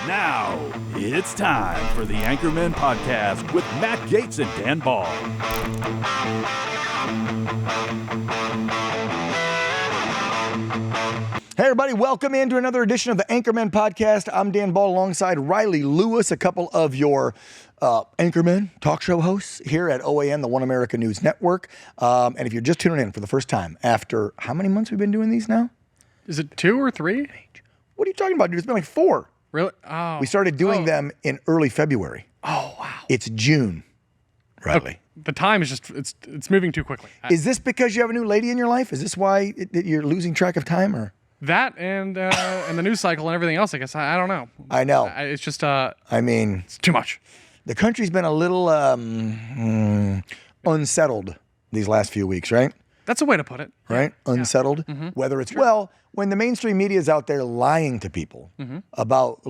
Now, it's time for the Anchormen Podcast with Matt Gates and Dan Ball. Hey everybody, welcome into another edition of the Anchormen Podcast. I'm Dan Ball alongside Riley Lewis, a couple of your Anchormen talk show hosts here at OAN, the One America News Network. And if you're just tuning in for the first time after, how many months we've been doing these now? Is it 2 or 3? What are you talking about, dude? It's been like 4. Really? Oh. We started doing them in early February. Oh, wow. It's June, Riley. The time is just, it's moving too quickly. Is this because you have a new lady in your life? Is this why you're losing track of time, or? That and the news cycle and everything else, I guess. I don't know. I know. It's just, it's too much. The country's been a little unsettled these last few weeks, right? That's a way to put it. Right? Yeah. Unsettled. Mm-hmm. Whether it's, when the mainstream media is out there lying to people about,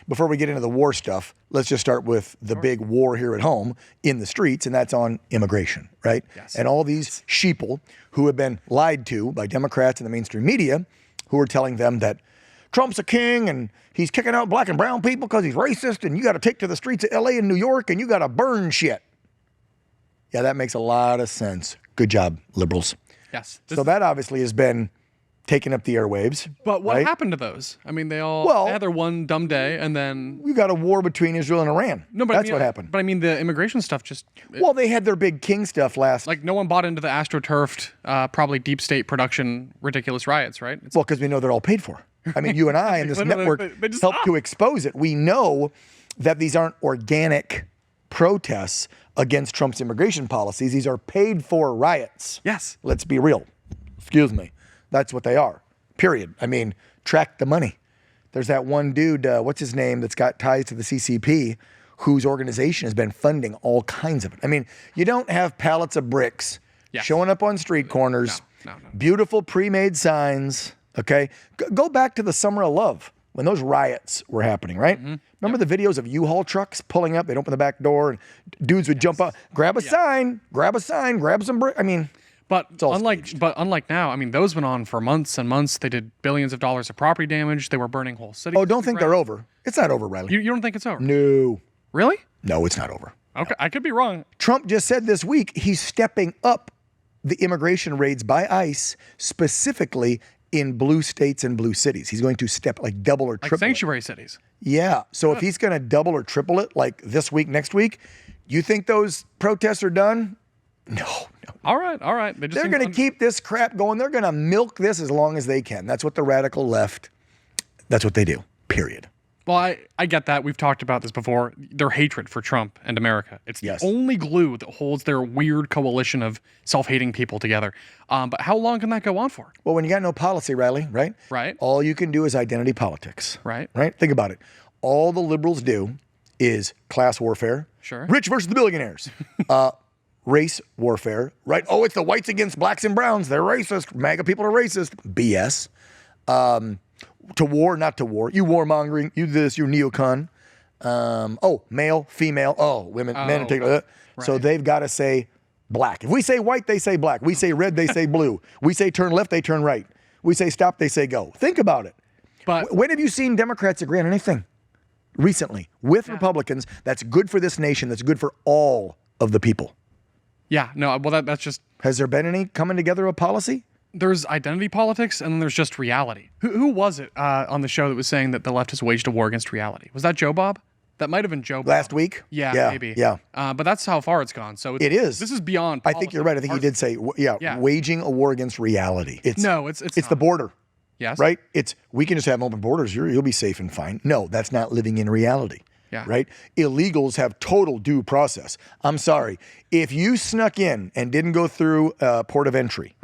before we get into the war stuff, let's just start with the big war here at home in the streets, and that's on immigration, right? Yes. And all these sheeple who have been lied to by Democrats and the mainstream media who are telling them that Trump's a king and he's kicking out black and brown people because he's racist and you got to take to the streets of LA and New York and you got to burn shit. Yeah, that makes a lot of sense. Good job, liberals. Yes. So that obviously has been taking up the airwaves. But what right? happened to those? I mean, they had their one dumb day and then... We got a war between Israel and Iran. No, but That's what happened. But I mean, the immigration stuff just... They had their big king stuff last... Like, no one bought into the AstroTurfed, probably deep state production, ridiculous riots, right? Because we know they're all paid for. I mean, you and I and this network help to expose it. We know that these aren't organic protests against Trump's immigration policies. These are paid for riots. Yes. Let's be real. Excuse me. That's what they are. Period. I mean, track the money. There's that one dude, what's his name, that's got ties to the CCP, whose organization has been funding all kinds of it. I mean, you don't have pallets of bricks showing up on street corners, no. Beautiful pre-made signs, okay? Go back to the Summer of Love when those riots were happening, right? Mm-hmm. Remember the videos of U-Haul trucks pulling up? They'd open the back door and dudes would jump out, grab a sign, grab some brick. I mean... But unlike now, I mean, those went on for months and months. They did billions of dollars of property damage. They were burning whole cities. Oh, don't think they're over. It's not over, Riley. You don't think it's over? No. Really? No, it's not over. Okay, I could be wrong. Trump just said this week he's stepping up the immigration raids by ICE, specifically in blue states and blue cities. He's going to double or triple sanctuary cities. Yeah. So if he's going to double or triple it, like this week, next week, you think those protests are done? No. All right. They're going to keep this crap going. They're going to milk this as long as they can. That's what the radical left, that's what they do, period. Well, I get that. We've talked about this before. Their hatred for Trump and America. It's the only glue that holds their weird coalition of self-hating people together. But how long can that go on for? Well, when you got no policy, Riley, right? Right. All you can do is identity politics. Right. Right? Think about it. All the liberals do is class warfare. Sure. Rich versus the billionaires. Race warfare, right? Oh, it's the whites against blacks and browns. They're racist. MAGA people are racist. BS. To war, not to war. You warmongering. You this. You neocon. Male, female. Women, men, and take that. Right. So they've got to say black. If we say white, they say black. We say red, they say blue. We say turn left, they turn right. We say stop, they say go. Think about it. But when have you seen Democrats agree on anything recently with Republicans that's good for this nation, that's good for all of the people? Yeah, no, well, that's just... Has there been any coming together of policy? There's identity politics, and then there's just reality. Who was it on the show that was saying that the left has waged a war against reality? Was that Joe Bob? That might have been Joe Bob. Last week? Yeah, maybe. Yeah. But that's how far it's gone. So it is. This is beyond policy. I think you're right. I think he did say, waging a war against reality. It's the border. Yes. Right? We can just have open borders. You'll be safe and fine. No, that's not living in reality. Yeah. Right? Illegals have total due process. I'm sorry. If you snuck in and didn't go through port of entry,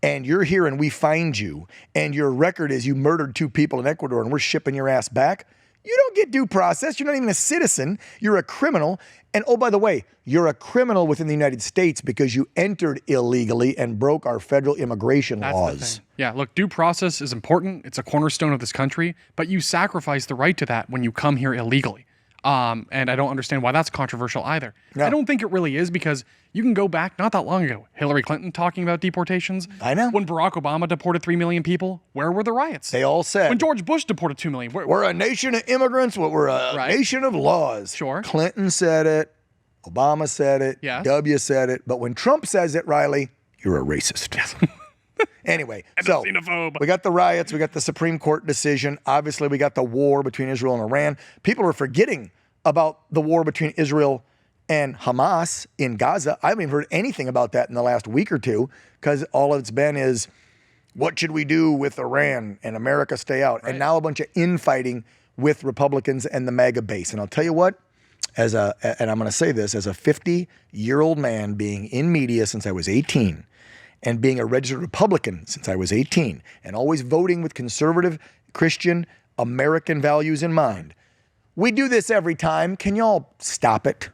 and you're here and we find you, and your record is you murdered 2 people in Ecuador and we're shipping your ass back, you don't get due process. You're not even a citizen. You're a criminal. And oh, by the way, you're a criminal within the United States because you entered illegally and broke our federal immigration laws. The thing. Yeah, look, due process is important. It's a cornerstone of this country, but you sacrifice the right to that when you come here illegally. And I don't understand why that's controversial either. No. I don't think it really is, because you can go back not that long ago. Hillary Clinton talking about deportations. I know. When Barack Obama deported 3 million people, where were the riots? They all said. When George Bush deported 2 million. We're a nation of immigrants, but we're a nation of laws. Sure. Clinton said it. Obama said it. Yes. W said it. But when Trump says it, Riley, you're a racist. Yes. Anyway, And so a xenophobe. we got the riots, we got the Supreme Court decision. Obviously, we got the war between Israel and Iran. People are forgetting about the war between Israel and Hamas in Gaza. I haven't even heard anything about that in the last week or two, because all it's been is, what should we do with Iran and America stay out? Right. And now a bunch of infighting with Republicans and the MAGA base. And I'll tell you what, and I'm going to say this, as a 50-year-old man being in media since I was 18, and being a registered Republican since I was 18, and always voting with conservative, Christian, American values in mind, we do this every time. Can y'all stop it?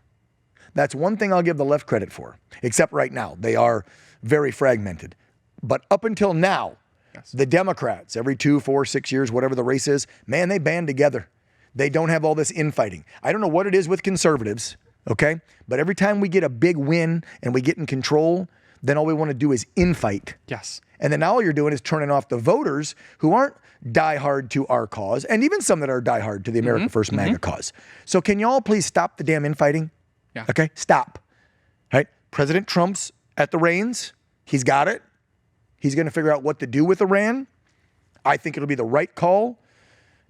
That's one thing I'll give the left credit for, except right now. They are very fragmented. But up until now, yes, the Democrats, every 2, 4, 6 years, whatever the race is, man, they band together. They don't have all this infighting. I don't know what it is with conservatives, okay? But every time we get a big win and we get in control, then all we want to do is infight. Yes. And then now all you're doing is turning off the voters who aren't diehard to our cause, and even some that are diehard to the America First MAGA cause. So can y'all please stop the damn infighting? Yeah. Okay, stop. All right, President Trump's at the reins. He's got it. He's going to figure out what to do with Iran. I think it'll be the right call.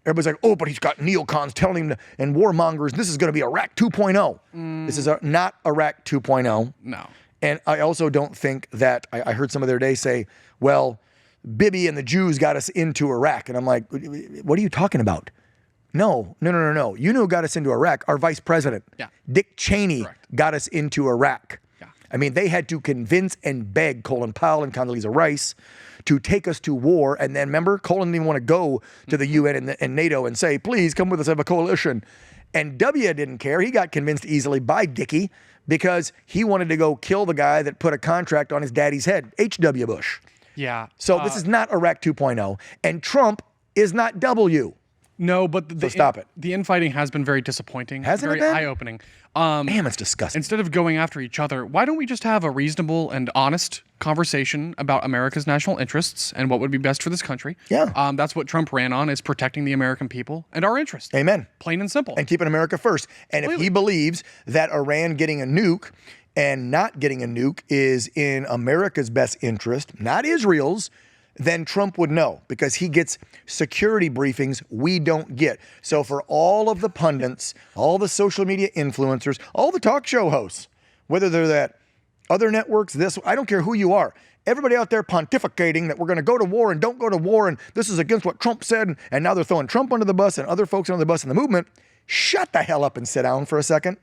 Everybody's like, oh, but he's got neocons telling him and warmongers, this is going to be Iraq 2.0. This is not Iraq 2.0. No. And I also don't think that, I heard some of their day say, well, Bibi and the Jews got us into Iraq. And I'm like, what are you talking about? No. You know who got us into Iraq? Our vice president. Yeah. Dick Cheney. Correct. Got us into Iraq. Yeah. I mean, they had to convince and beg Colin Powell and Condoleezza Rice to take us to war. And then remember, Colin didn't even want to go to the UN and NATO and say, please come with us, have a coalition. And W didn't care. He got convinced easily by Dickie because he wanted to go kill the guy that put a contract on his daddy's head, H.W. Bush. Yeah. So this is not Iraq 2.0. And Trump is not W. No, but stop it. The infighting has been very disappointing. Hasn't it very been? eye-opening. Damn, it's disgusting. Instead of going after each other, why don't we just have a reasonable and honest conversation about America's national interests and what would be best for this country? Yeah. That's what Trump ran on, is protecting the American people and our interests. Amen. Plain and simple. And keeping America first. And Completely. if he believes that Iran getting a nuke and not getting a nuke is in America's best interest, not Israel's, then Trump would know, because he gets security briefings we don't get. So for all of the pundits, all the social media influencers, all the talk show hosts, whether they're that other networks, I don't care who you are, everybody out there pontificating that we're going to go to war and don't go to war and this is against what Trump said, and now they're throwing Trump under the bus and other folks under the bus in the movement, shut the hell up and sit down for a second.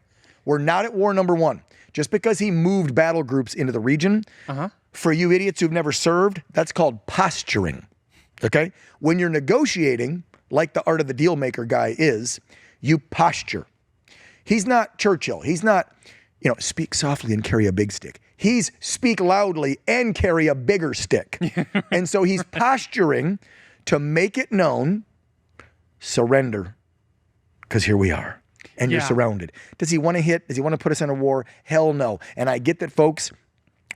We're not at war number one. Just because he moved battle groups into the region, for you idiots who've never served, that's called posturing, okay? When you're negotiating, like the art of the deal maker guy is, you posture. He's not Churchill. He's not, speak softly and carry a big stick. He's speak loudly and carry a bigger stick. And so he's posturing to make it known, surrender, because here we are. And you're surrounded. Does he want to hit? Does he want to put us in a war? Hell no. And I get that folks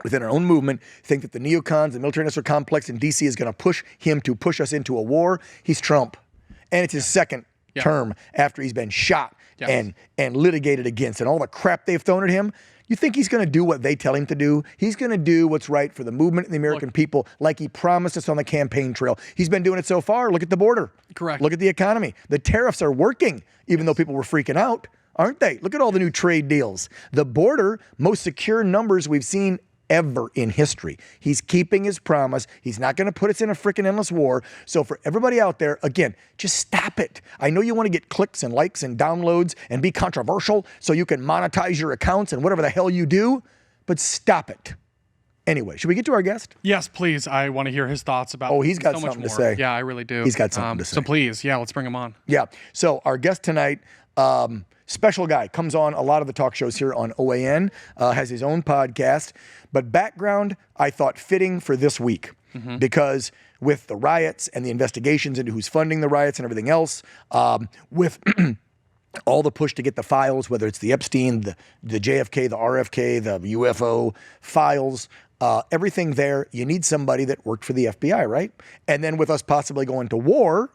within our own movement think that the neocons, the military industrial complex in D.C. is going to push us into a war. He's Trump. And it's his second term after he's been shot and litigated against and all the crap they've thrown at him. You think he's going to do what they tell him to do? He's going to do what's right for the movement and the American people, like he promised us on the campaign trail. He's been doing it so far. Look at the border. Correct. Look at the economy. The tariffs are working, even though people were freaking out, aren't they? Look at all the new trade deals. The border, most secure numbers we've seen ever in history. He's keeping his promise. He's not going to put us in a freaking endless war. So for everybody out there, again, just stop it. I know you want to get clicks and likes and downloads and be controversial so you can monetize your accounts and whatever the hell you do, but stop it. Anyway, should we get to our guest? Yes, please. I want to hear his thoughts about he's got so much something to more. say. Yeah, I really do. He's got something to say. So please, let's bring him on. Yeah. So our guest tonight, special guy, comes on a lot of the talk shows here on OAN, has his own podcast, but background I thought fitting for this week because with the riots and the investigations into who's funding the riots and everything else, with all the push to get the files, whether it's the Epstein, the JFK, the RFK, the UFO files, everything there, you need somebody that worked for the FBI, right? And then with us possibly going to war,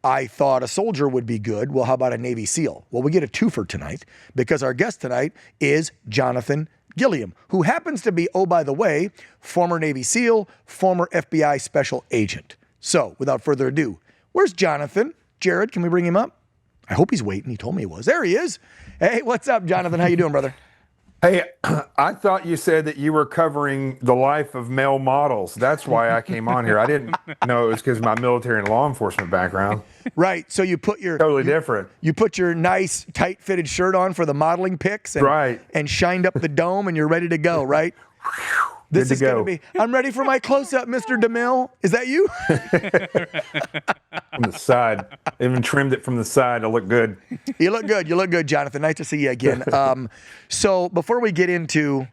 I thought a soldier would be good. Well, how about a Navy SEAL? Well, we get a twofer tonight because our guest tonight is Jonathan Gilliam, who happens to be, oh, by the way, former Navy SEAL, former FBI special agent. So without further ado, where's Jonathan? Jared, can we bring him up? I hope he's waiting. He told me he was. There he is. Hey, what's up, Jonathan? How you doing, brother? Hey, I thought you said that you were covering the life of male models. That's why I came on here. I didn't know it was because of my military and law enforcement background. Right. So you put your different. You put your nice tight-fitted shirt on for the modeling pics, and shined up the dome, and you're ready to go. Right. This is going to be. I'm ready for my close-up, Mr. DeMille. Is that you? From the side, even trimmed it from the side to look good. You look good. You look good, Jonathan. Nice to see you again. So before we get into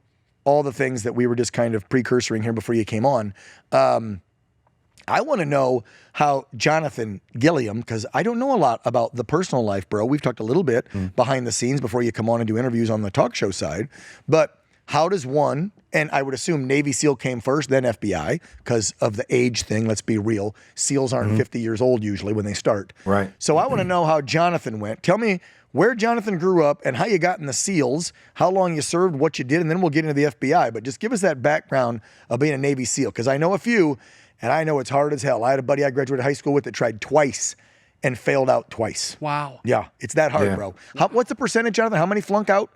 all the things that we were just kind of precursoring here before you came on, I want to know how Jonathan Gilliam, because I don't know a lot about the personal life, bro. We've talked a little bit behind the scenes before you come on and do interviews on the talk show side, but how does one, and I would assume Navy SEAL came first, then FBI, because of the age thing, let's be real. SEALs aren't 50 years old usually when they start. Right. So I want to know how Jonathan went. Tell me where Jonathan grew up and how you got in the SEALs, how long you served, what you did, and then we'll get into the FBI. But just give us that background of being a Navy SEAL, because I know a few, and I know it's hard as hell. I had a buddy I graduated high school with that tried twice and failed out twice. Wow. Yeah, it's that hard, bro. What's the percentage, Jonathan? How many flunk out?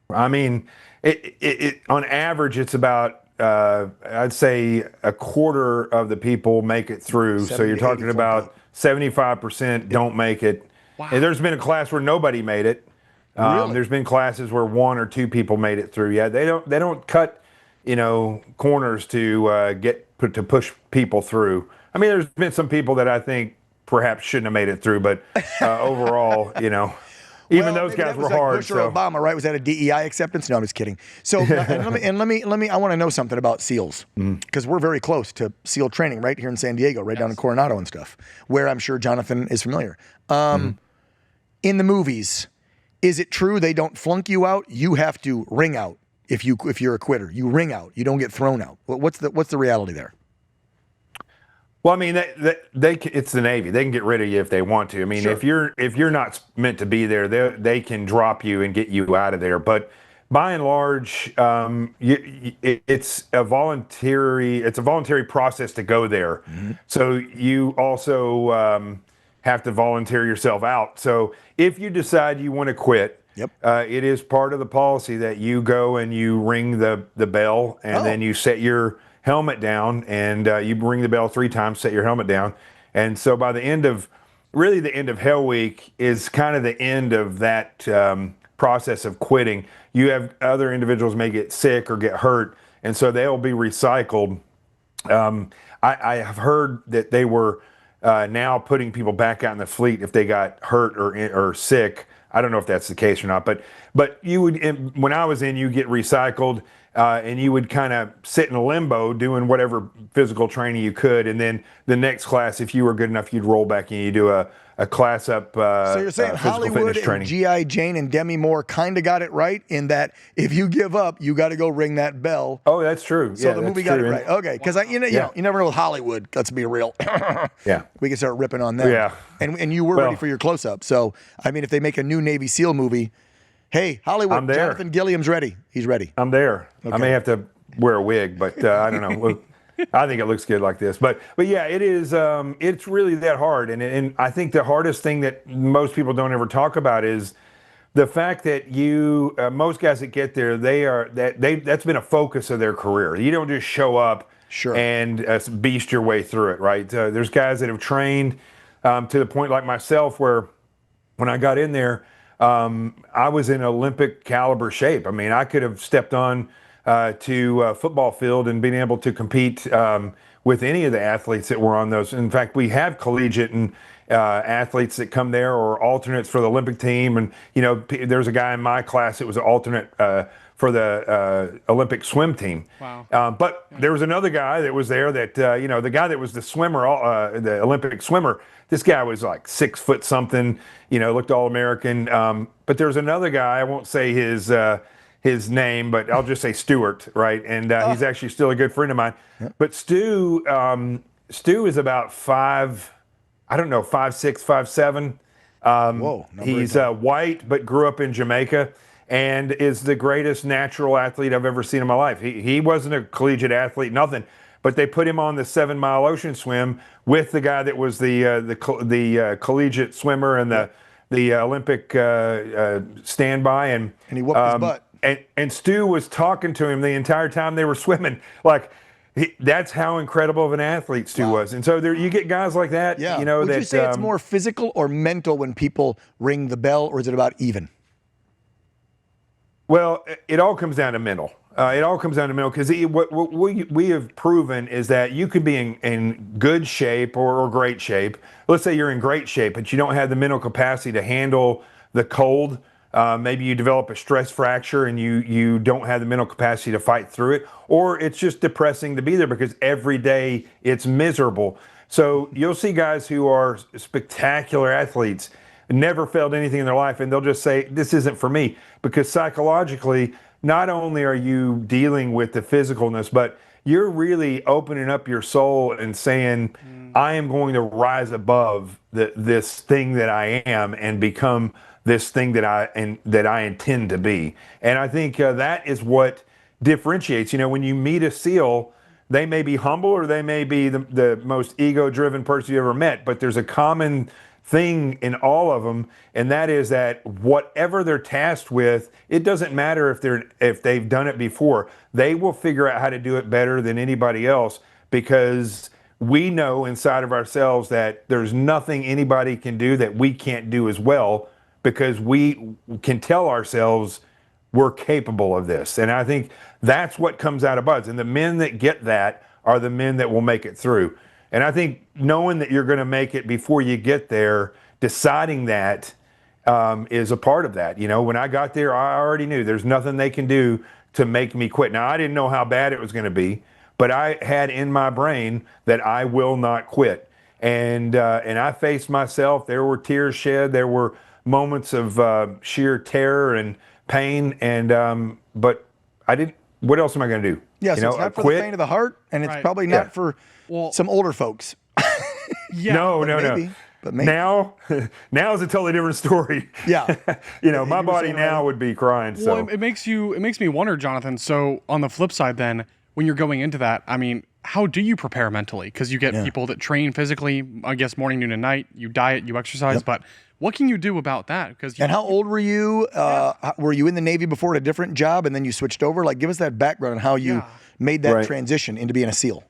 I mean, it on average, it's about, I'd say a quarter of the people make it through. So you're talking about 75% don't make it. Wow. And there's been a class where nobody made it. Really? There's been classes where 1 or 2 people made it through. Yeah, they don't cut, corners to push people through. I mean, there's been some people that I think perhaps shouldn't have made it through, but overall, even those guys were like hard. Bush or Obama, right? Was that a DEI acceptance? No, I'm just kidding. So, let me. I want to know something about SEALs because we're very close to SEAL training right here in San Diego, right down in Coronado and stuff, where I'm sure Jonathan is familiar. In the movies, is it true they don't flunk you out? You have to ring out if you're a quitter. You ring out. You don't get thrown out. What's the reality there? Well, I mean, it's the Navy. They can get rid of you if they want to. I mean, if you're not meant to be there, they can drop you and get you out of there. But by and large, it's a voluntary process to go there. So you also have to volunteer yourself out. So if you decide you want to quit, it is part of the policy that you go and you ring the bell, and then you set your helmet down, and you ring the bell 3 times, set your helmet down. And so by the end of Hell Week is kind of the end of that process of quitting. You have other individuals may get sick or get hurt, and so they'll be recycled. I have heard that they were now putting people back out in the fleet if they got hurt or sick. I don't know if that's the case or not, but you would, when I was in, you get recycled. And you would kind of sit in a limbo doing whatever physical training you could. And then the next class, if you were good enough, you'd roll back and you do a class up so you're saying Hollywood and G.I. Jane and Demi Moore kind of got it right in that if you give up, you got to go ring that bell. Oh, that's true. So the movie got it right. Okay, because you never know with Hollywood. Let's be real. We can start ripping on them. Yeah. And you were ready for your close-up. So, I mean, if they make a new Navy SEAL movie, hey, Hollywood, Jonathan Gilliam's ready. He's ready. I'm there. Okay. I may have to wear a wig, but I don't know. I think it looks good like this. But yeah, it is. It's really that hard. And I think the hardest thing that most people don't ever talk about is the fact that most guys that get there, that's been a focus of their career. You don't just show up and beast your way through it, right? There's guys that have trained to the point like myself where when I got in there, I was in Olympic caliber shape. I mean, I could have stepped on to a football field and been able to compete with any of the athletes that were on those. In fact, we have collegiate and athletes that come there or alternates for the Olympic team. And, there's a guy in my class that was an alternate for the Olympic swim team. Wow. But there was another guy that was there that, the guy that was the swimmer, the Olympic swimmer, this guy was like 6 foot something, looked all American. But there's another guy, I won't say his name, but I'll just say Stuart, right? And he's actually still a good friend of mine. Yep. But Stu is about 5'6", 5'7". Whoa! He's white, but grew up in Jamaica, and is the greatest natural athlete I've ever seen in my life. He wasn't a collegiate athlete, nothing, but they put him on the 7-mile ocean swim with the guy that was the collegiate swimmer and the Olympic standby, and he whooped his butt. And Stu was talking to him the entire time they were swimming. Like, that's how incredible of an athlete Stu was. And so there, you get guys like that. Yeah. Would you say it's more physical or mental when people ring the bell, or is it about even? Well, it all comes down to mental. It all comes down to mental, because what we have proven is that you could be in good shape or great shape. Let's say you're in great shape, but you don't have the mental capacity to handle the cold. Maybe you develop a stress fracture and you don't have the mental capacity to fight through it, or it's just depressing to be there because every day it's miserable. So you'll see guys who are spectacular athletes, never failed anything in their life, and they'll just say, this isn't for me, because psychologically, not only are you dealing with the physicalness, but you're really opening up your soul and saying, I am going to rise above this thing that I am and become this thing that I intend to be. And I think that is what differentiates. When you meet a SEAL, they may be humble or they may be the most ego-driven person you ever met, but there's a common thing in all of them, and that is that whatever they're tasked with, it doesn't matter if they've done it before. They will figure out how to do it better than anybody else, because we know inside of ourselves that there's nothing anybody can do that we can't do as well, because we can tell ourselves we're capable of this. And I think that's what comes out of BUD/S. And the men that get that are the men that will make it through. And I think knowing that you're going to make it before you get there, deciding that is a part of that. When I got there, I already knew there's nothing they can do to make me quit. Now, I didn't know how bad it was going to be, but I had in my brain that I will not quit. And I faced myself. There were tears shed. There were moments of sheer terror and pain, but I didn't. What else am I going to do? Yeah, so it's not for the faint of the heart, and it's probably not for some older folks. No. But maybe. Now is a totally different story. Yeah. My body now would be crying. So it makes me wonder, Jonathan. So on the flip side, then, when you're going into that, I mean, how do you prepare mentally? Because you get people that train physically, I guess morning, noon, and night. You diet, you exercise, but what can you do about that? And how old were you? Were you in the Navy before at a different job, and then you switched over? Like, give us that background on how you made that transition into being a SEAL.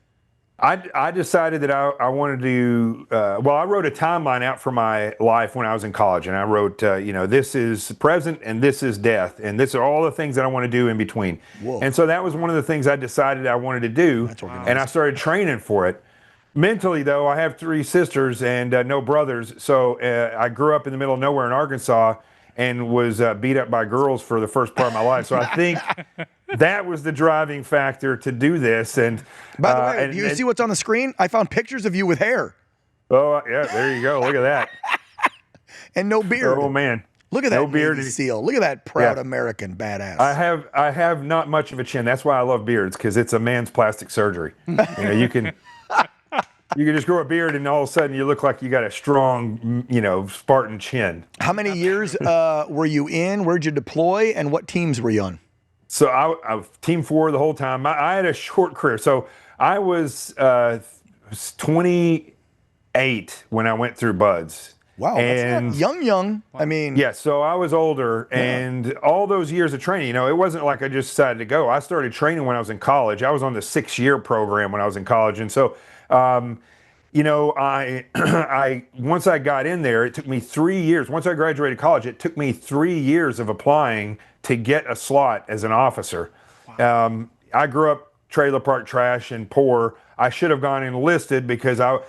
I decided that I wanted to, I wrote a timeline out for my life when I was in college, and I wrote, this is present and this is death, and this are all the things that I want to do in between. Whoa. And so that was one of the things I decided I wanted to do, and I started training for it. Mentally, though, I have 3 sisters and no brothers, so I grew up in the middle of nowhere in Arkansas and was beat up by girls for the first part of my life. So I think that was the driving factor to do this. And by the way, do you see what's on the screen? I found pictures of you with hair. Oh, yeah, there you go. Look at that. And no beard. Oh, man. Look at that Navy SEAL. Look at that proud American badass. I have not much of a chin. That's why I love beards, because it's a man's plastic surgery. You can just grow a beard and all of a sudden you look like you got a strong, Spartan chin. How many years were you in? Where'd you deploy? And what teams were you on? So I was Team 4 the whole time. I had a short career. So I was 28 when I went through BUD/S. Wow, that's not young. I mean. Yeah, so I was older, and all those years of training, it wasn't like I just decided to go. I started training when I was in college. I was on the 6-year program when I was in college. And so, I once I got in there, it took me 3 years. Once I graduated college, it took me 3 years of applying to get a slot as an officer. Wow. I grew up trailer park trash and poor. I should have gone enlisted because I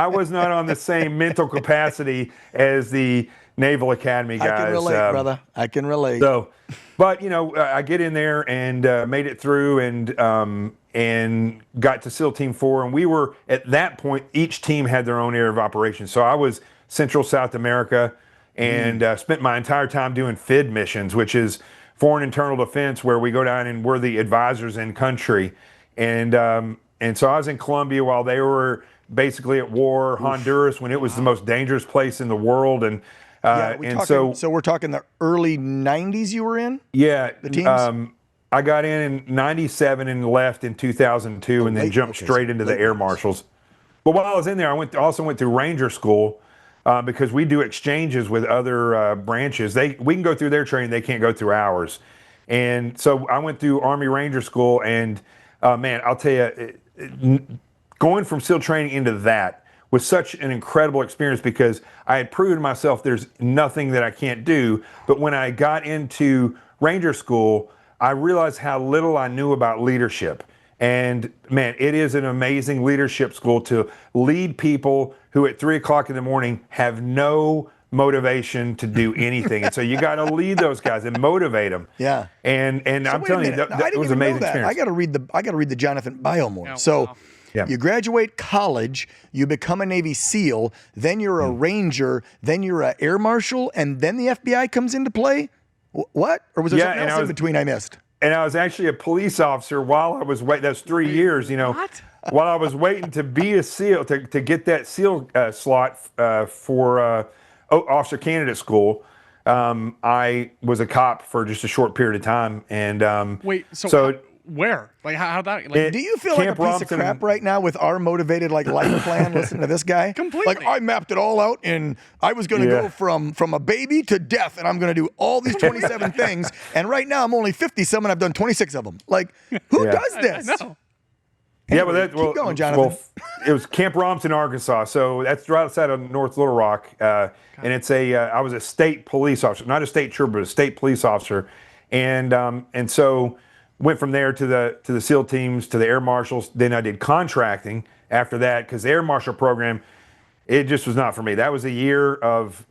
was not on the same mental capacity as the Naval Academy guys. I can relate, brother. I can relate. So, but I get in there and made it through and got to SEAL Team 4, and we were at that point. Each team had their own area of operation. So I was Central South America, and spent my entire time doing FID missions, which is Foreign Internal Defense, where we go down and we're the advisors in country, and so I was in Colombia while they were basically at war. Honduras, when it was the most dangerous place in the world, and so we're talking the early 90s you were in? Yeah. The teams? I got in 97 and left in 2002 and then jumped straight into the Air Marshals. But while I was in there, I also went through Ranger School because we do exchanges with other branches. We can go through their training, they can't go through ours. And so I went through Army Ranger School, and man, I'll tell you, going from SEAL training into that was such an incredible experience because I had proven to myself there's nothing that I can't do. But when I got into Ranger School, I realized how little I knew about leadership. And man, it is an amazing leadership school to lead people who at 3 o'clock in the morning have no motivation to do anything. And so you got to lead those guys and motivate them. Yeah. And So I'm wait a telling you, minute. that was an amazing experience. I got to read the Jonathan bio more. Yeah, So wow. Yeah. you graduate college, you become a Navy SEAL, then you're a Ranger, then you're an Air Marshal, and then the FBI comes into play? What? Or was there something else in between I missed? And I was actually a police officer while I was waiting. That's 3 years, What? While I was waiting to be a SEAL, to get that SEAL slot for officer candidate school, I was a cop for just a short period of time. And Wait, so where? Like, how that? Like, Do you feel like a piece of crap right now with our motivated life plan? Listen to this guy. Completely. Like, I mapped it all out, and I was going to go from a baby to death, and I'm going to do all these 27 things. And right now, I'm only 50-some, and I've done 26 of them. Like, who does this? I know. Anyway, keep going, Jonathan. Well, it was Camp Robinson, Arkansas. So that's right outside of North Little Rock. And it's I was a state police officer, not a state trooper, but a state police officer. And so went from there to the SEAL teams, to the Air Marshals. Then I did contracting after that because the Air Marshal program, it just was not for me. That was a year of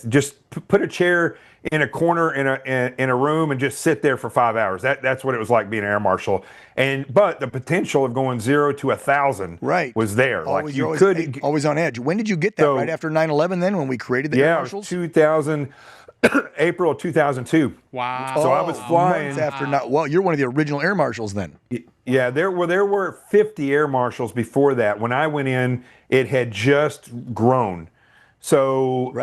just put a chair in a corner in a room and just sit there for 5 hours. That's what it was like being an Air Marshal. But the potential of going 0 to 1,000 was there. Always, like always on edge. When did you get that? Right after 9/11, then, when we created the Air Marshals? 2000. April of 2002. Wow. So I was flying. Months after well, you're one of the original Air Marshals then. Yeah, there were 50 Air Marshals before that. When I went in, it had just grown. So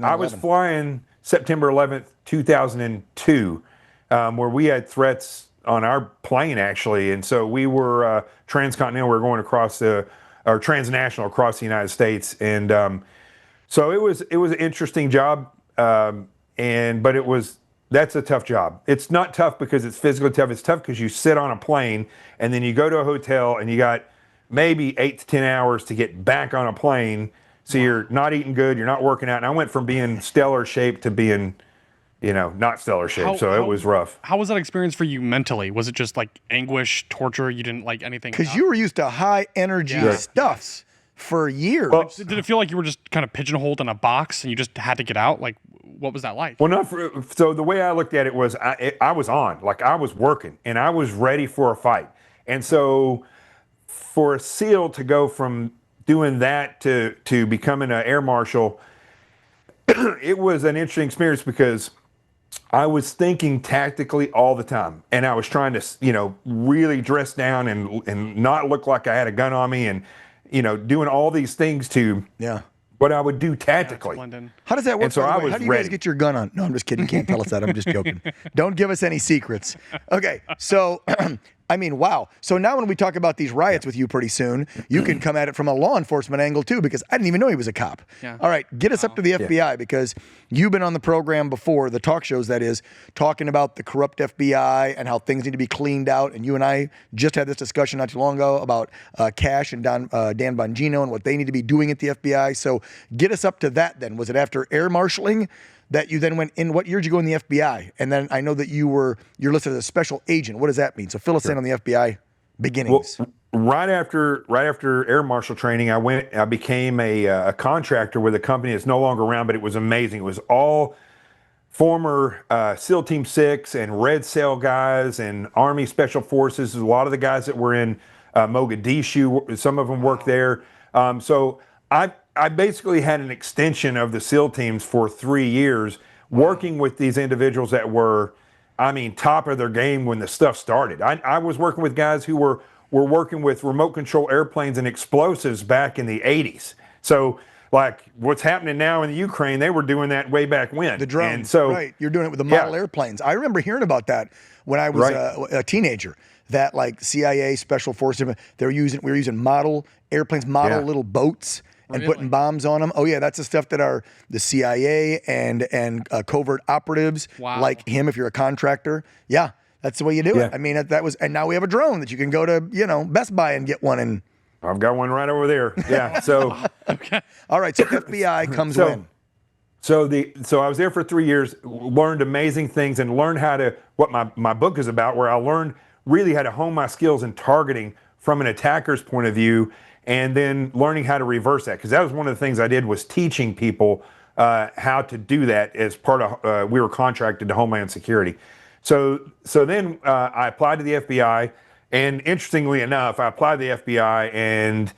I was flying September 11th, 2002, where we had threats on our plane actually, and so we were transcontinental. We were going across or transnational across the United States, and so it was an interesting job. But that's a tough job. It's not tough because it's physically tough. It's tough because you sit on a plane and then you go to a hotel and you got maybe 8 to 10 hours to get back on a plane. So you're not eating good, you're not working out. And I went from being stellar shape to being, not stellar shape. It was rough. How was that experience for you mentally? Was it just like anguish, torture? You didn't like anything? Because you were used to high energy stuff for years. Well, did it feel like you were just kind of pigeonholed in a box and you just had to get out? Like, what was that like? Well, so the way I looked at it was I was on, like I was working and I was ready for a fight. And so for a SEAL to go from doing that to becoming an Air Marshal, it was an interesting experience because I was thinking tactically all the time. And I was trying to, really dress down and not look like I had a gun on me and, doing all these things to what I would do tactically. How does that work? And so How do you guys get your gun on? No, I'm just kidding. You can't tell us that. I'm just joking. Don't give us any secrets. Okay, so wow. So now when we talk about these riots with you pretty soon, you can come at it from a law enforcement angle too, because I didn't even know he was a cop. Yeah. All right, get us up to the FBI because you've been on the program before, the talk shows that is, talking about the corrupt FBI and how things need to be cleaned out. And you and I just had this discussion not too long ago about Cash and Dan Bongino and what they need to be doing at the FBI. So get us up to that then. Was it after air marshaling that you then went in? What year did you go in the FBI? And then I know that you're listed as a special agent. What does that mean? So fill us in on the FBI beginnings? Well, right after air marshal training, I became a contractor with a company that's no longer around, but it was amazing. It was all former SEAL Team 6 and Red Cell guys and Army Special Forces. A lot of the guys that were in Mogadishu, some of them worked there. So I basically had an extension of the SEAL teams for 3 years, working with these individuals that were, top of their game when the stuff started. I was working with guys who were working with remote control airplanes and explosives back in the 80s. So like what's happening now in the Ukraine, they were doing that way back when. The drones, and so, right. You're doing it with the model airplanes. I remember hearing about that when I was a teenager, that like CIA special forces, we were using model airplanes, little boats, and putting bombs on them. Oh yeah, that's the stuff that the CIA and covert operatives like him. If you're a contractor, that's the way you do it. I mean, and now we have a drone that you can go to, Best Buy and get one. And I've got one right over there. Yeah. So okay. All right. So FBI comes in. So I was there for 3 years, learned amazing things, and learned what my book is about, where I learned really how to hone my skills in targeting from an attacker's point of view, and then learning how to reverse that, because that was one of the things I did, was teaching people how to do that as part of we were contracted to Homeland Security. So then I applied to the FBI, and interestingly enough, I applied to the FBI, and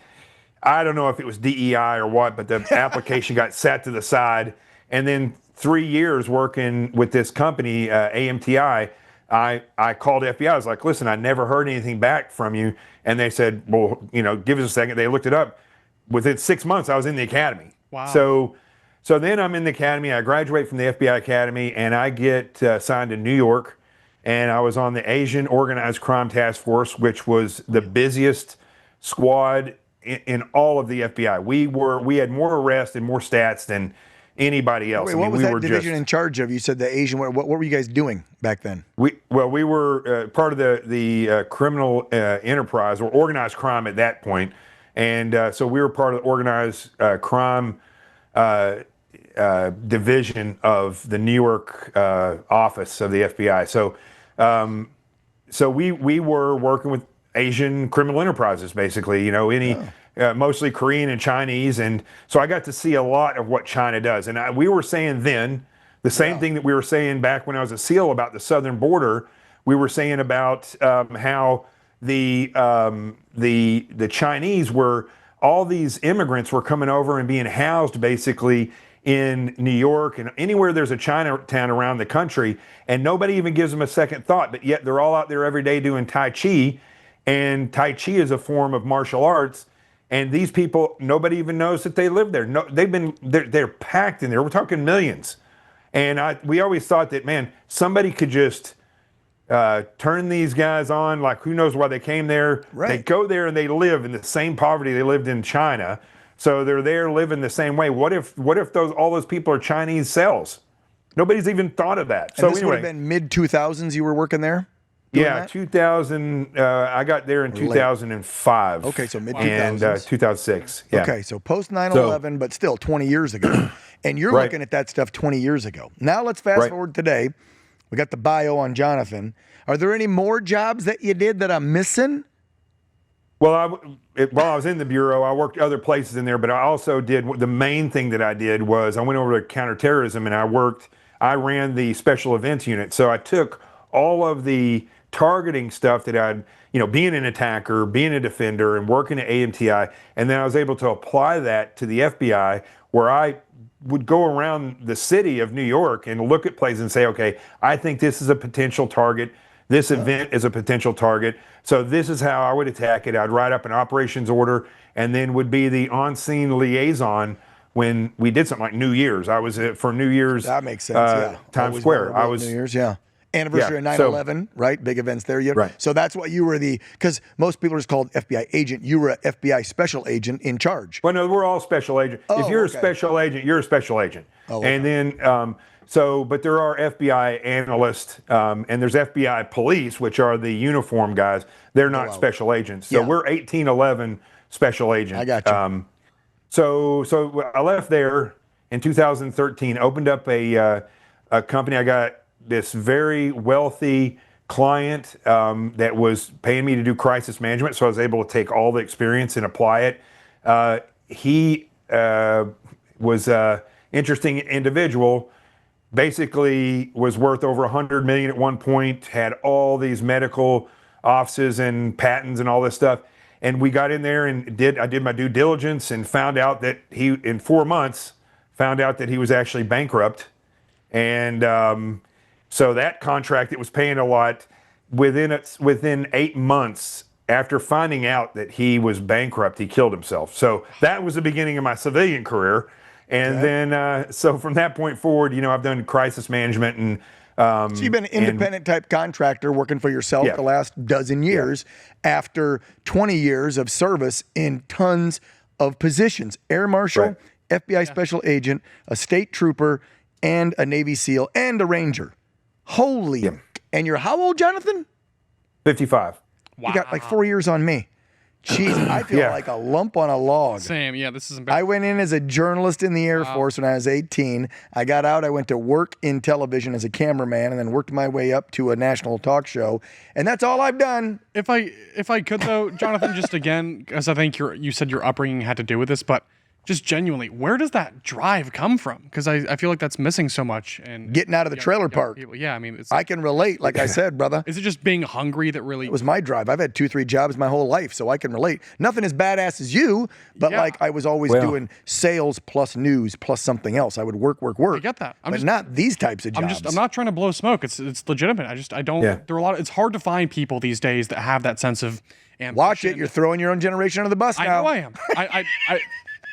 I don't know if it was DEI or what, but the application got sat to the side. And then 3 years working with this company, AMTI, I called FBI. I was like, listen, I never heard anything back from you. And they said, well, give us a second. They looked it up. Within 6 months, I was in the academy. Wow. So then I'm in the academy. I graduate from the FBI Academy, and I get assigned to New York. And I was on the Asian Organized Crime Task Force, which was the busiest squad in all of the FBI. We had more arrests and more stats than anybody else. Wait, what was that division in charge of? You said the Asian. What were you guys doing back then? We were part of the criminal enterprise, or organized crime at that point, and so we were part of the organized crime division of the New York office of the FBI. So we were working with Asian criminal enterprises, basically. Mostly Korean and Chinese, and so I got to see a lot of what China does. And we were saying then the same thing that we were saying back when I was a SEAL about the southern border. We were saying about how the Chinese were, all these immigrants were coming over and being housed basically in New York and anywhere there's a Chinatown around the country, and nobody even gives them a second thought. But yet they're all out there every day doing Tai Chi, and Tai Chi is a form of martial arts. And these people, nobody even knows that they live there. No, they're packed in there. We're talking millions. And we always thought that, man, somebody could just turn these guys on. Like, who knows why they came there? Right. They go there and they live in the same poverty they lived in China. So they're there living the same way. What if all those people are Chinese cells? Nobody's even thought of that. And so this anyway, would have been mid-2000s you were working there? Yeah, 2000. I got there in 2005. Okay, so mid-2000s. And 2006. Yeah. Okay, so post 9/11, but still 20 years ago. And you're looking at that stuff 20 years ago. Now let's fast forward today. We got the bio on Jonathan. Are there any more jobs that you did that I'm missing? Well, while I was in the Bureau, I worked other places in there, but I also did, the main thing that I did was I went over to counterterrorism, and I ran the special events unit. So I took all of the targeting stuff that I'd, being an attacker, being a defender, and working at AMTI, and then I was able to apply that to the FBI, where I would go around the city of New York and look at places and say, okay, I think this is a potential target. This event is a potential target. So this is how I would attack it. I'd write up an operations order, and then would be the on-scene liaison when we did something like New Year's. I was for New Year's. That makes sense. Times Square. I was New Year's. Yeah. Anniversary of 9/11, right? Big events there. Right. So that's what you were because most people are just called FBI agent. You were an FBI special agent in charge. Well, no, we're all special agents. If you're a special agent, you're a special agent. Oh, okay. And then, but there are FBI analysts, and there's FBI police, which are the uniform guys. They're not special agents. So we're 1811 special agent. I got you. So I left there in 2013, opened up a company. I got this very wealthy client that was paying me to do crisis management, so I was able to take all the experience and apply it. He was an interesting individual. Basically was worth over $100 million at one point, had all these medical offices and patents and all this stuff. And we got in there and I did my due diligence and found out that he, in 4 months, found out that he was actually bankrupt. And so that contract that was paying a lot, within 8 months after finding out that he was bankrupt, he killed himself. So that was the beginning of my civilian career. And then, so from that point forward, I've done crisis management and. So you've been an independent type contractor working for yourself the last dozen years after 20 years of service in tons of positions: Air Marshal, FBI Special Agent, a state trooper, and a Navy SEAL, and a Ranger. Holy. And you're how old, Jonathan? 55. Wow. You got like 4 years on me. Jeez, I feel like a lump on a log. Same, yeah, this is embarrassing. I went in as a journalist in the Air Force when I was 18. I got out, I went to work in television as a cameraman and then worked my way up to a national talk show. And that's all I've done. If I could though, Jonathan, just again, because I think you said your upbringing had to do with this, but just genuinely, where does that drive come from? Because I feel like that's missing so much. And getting out of the trailer park. People. Yeah, I mean, I can relate, like I said, brother. Is it just being hungry that really? It was my drive. I've had 2-3 jobs my whole life, so I can relate. Nothing as badass as you, but like I was always doing sales plus news plus something else. I would work. I get that. But not these types of jobs. I'm not trying to blow smoke. It's legitimate. I don't. There are a lot. It's hard to find people these days that have that sense of ambition. Watch it. You're throwing your own generation under the bus now. I know I am.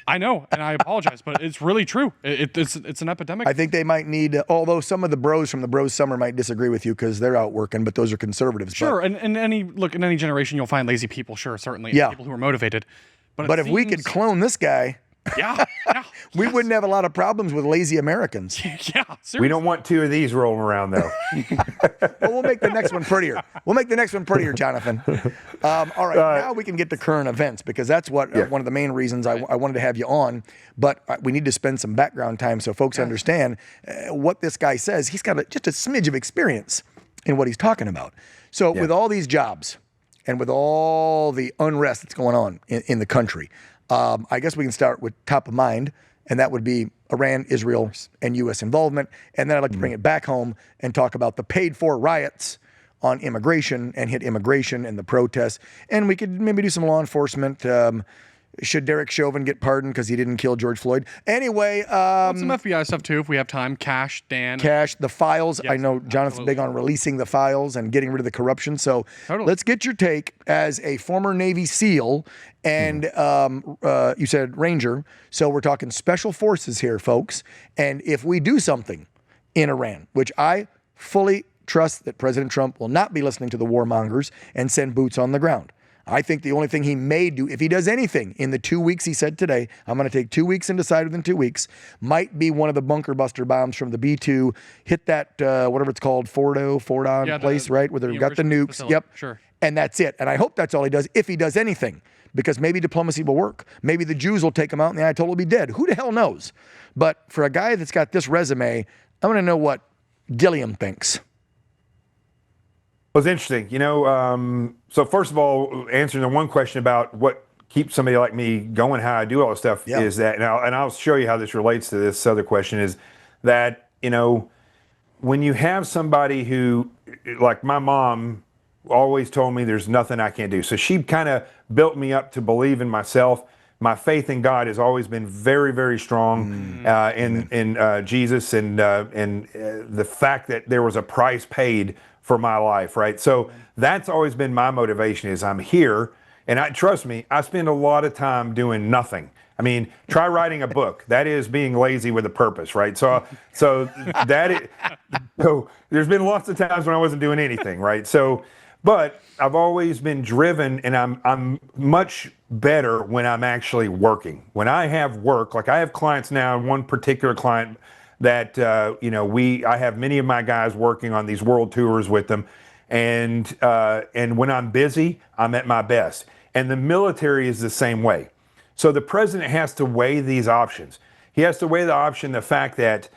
I know, and I apologize, but it's really true. It's an epidemic. I think they might need, although some of the bros from the Bros Summer might disagree with you because they're out working, but those are conservatives. Sure, and in any generation you'll find lazy people. Sure, certainly. Yeah. People who are motivated. But if we could clone this guy, we wouldn't have a lot of problems with lazy Americans. Yeah, seriously. We don't want 2 of these rolling around though. Well, we'll make the next one prettier. Jonathan. All right, now we can get to current events because that's what one of the main reasons I wanted to have you on. But we need to spend some background time so folks understand what this guy says. He's got just a smidge of experience in what he's talking about. So with all these jobs and with all the unrest that's going on in the country, I guess we can start with top of mind, and that would be Iran, Israel, and U.S. involvement. And then I'd like to bring it back home and talk about the paid-for riots on immigration and hit immigration and the protests. And we could maybe do some law enforcement. Should Derek Chauvin get pardoned because he didn't kill George Floyd? Anyway. Some FBI stuff, too, if we have time. Cash, the files. Yes, I know Jonathan's big on releasing the files and getting rid of the corruption. So let's get your take as a former Navy SEAL and you said Ranger. So we're talking special forces here, folks. And if we do something in Iran, which I fully trust that President Trump will not be listening to the warmongers and send boots on the ground. I think the only thing he may do, if he does anything in the 2 weeks he said today, I'm going to take 2 weeks and decide within 2 weeks, might be one of the bunker buster bombs from the B-2, hit that, whatever it's called, Fordo place, right? Where they've got the nukes. Facility. Yep. Sure. And that's it. And I hope that's all he does, if he does anything, because maybe diplomacy will work. Maybe the Jews will take him out and the Ayatollah will be dead. Who the hell knows? But for a guy that's got this resume, I want to know what Gilliam thinks. Well, it's interesting. So first of all, answering the one question about what keeps somebody like me going, how I do all this stuff is that, and I'll show you how this relates to this other question, is that, when you have somebody who, like my mom always told me there's nothing I can't do. So she kind of built me up to believe in myself. My faith in God has always been very, very strong in Jesus and the fact that there was a price paid for my life, right? So that's always been my motivation, is I'm here, and trust me, I spend a lot of time doing nothing. I mean, try writing a book. That is being lazy with a purpose, right? So there's been lots of times when I wasn't doing anything, right? So, but I've always been driven, and I'm much better when I'm actually working. When I have work, like I have clients now, one particular client that I have many of my guys working on these world tours with them, and when I'm busy, I'm at my best. And the military is the same way. So the president has to weigh these options. He has to weigh the fact that